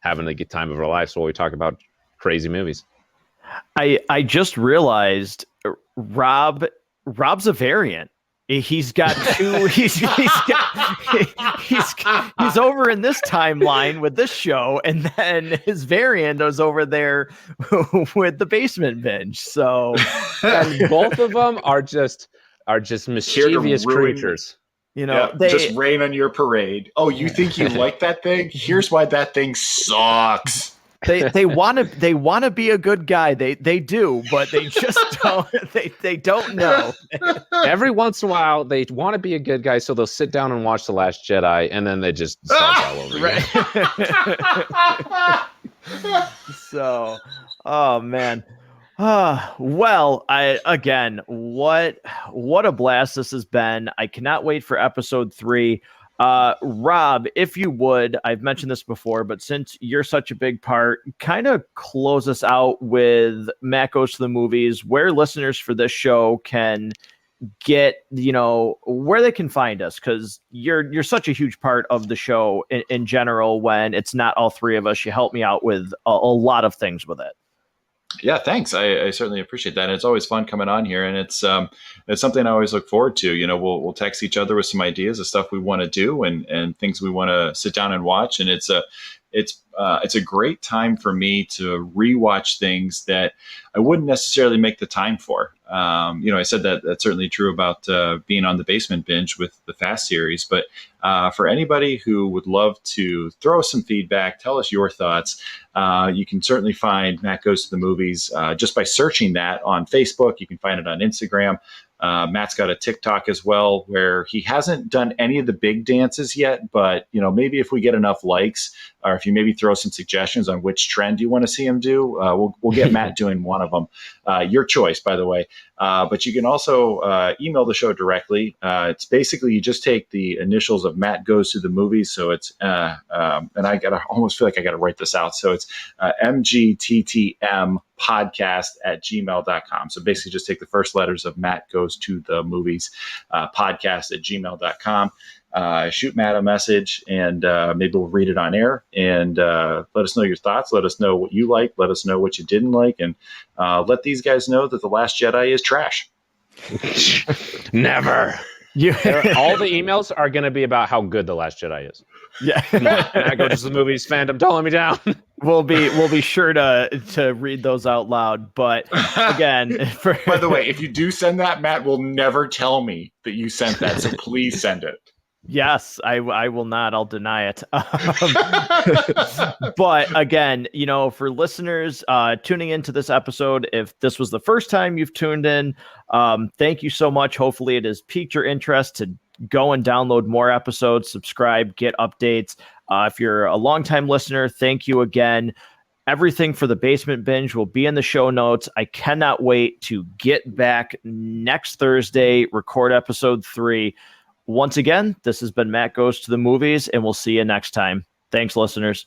having a good time of our lives while we talk about crazy movies. I just realized Rob's a variant. He's got 2. He's over in this timeline with this show, and then his variant is over there with the Basement Binge. So, and both of them are just mischievous creatures. Just rain on your parade. Oh, you think you like that thing? Here's why that thing sucks. They want to be a good guy. They do, but they just don't. They don't know. Every once in a while, they want to be a good guy, so they'll sit down and watch The Last Jedi, and then they just start all over again. So, oh man. Well, what a blast this has been. I cannot wait for episode 3. Rob, if you would, I've mentioned this before, but since you're such a big part, kind of close us out with Matt Goes to the Movies, where listeners for this show can get, where they can find us, because you're such a huge part of the show in general. When it's not all 3 of us, you help me out with a lot of things with it. Yeah, thanks. I certainly appreciate that. And it's always fun coming on here, and it's something I always look forward to. We'll text each other with some ideas of stuff we want to do and things we want to sit down and watch. And it's a great time for me to rewatch things that I wouldn't necessarily make the time for. I said that's certainly true about being on the Basement Binge with the Fast series, but for anybody who would love to throw us some feedback, tell us your thoughts, you can certainly find Matt Goes to the Movies just by searching that on Facebook. You can find it on Instagram. Matt's got a TikTok as well, where he hasn't done any of the big dances yet, but maybe if we get enough likes, or if you maybe throw some suggestions on which trend you want to see him do, we'll get Matt doing one of them. Your choice, by the way. But you can also email the show directly. It's basically you just take the initials of Matt Goes to the Movies. So it's and I almost feel like I got to write this out. So it's MGTTM podcast@gmail.com. So basically just take the first letters of Matt Goes to the Movies podcast@gmail.com. Shoot Matt a message, and maybe we'll read it on air, and let us know your thoughts. Let us know what you like. Let us know what you didn't like, and let these guys know that The Last Jedi is trash. Never. All the emails are going to be about how good The Last Jedi is. Yeah. Matt Goes to the Movies fandom, don't let me down. We'll be sure to read those out loud. But again, by the way, if you do send that, Matt will never tell me that you sent that. So please send it. Yes, I will not. I'll deny it. But again, for listeners tuning into this episode, if this was the first time you've tuned in, thank you so much. Hopefully it has piqued your interest to go and download more episodes, subscribe, get updates. If you're a longtime listener, thank you again. Everything for the Basement Binge will be in the show notes. I cannot wait to get back next Thursday, record episode 3. Once again, this has been Matt Goes to the Movies, and we'll see you next time. Thanks, listeners.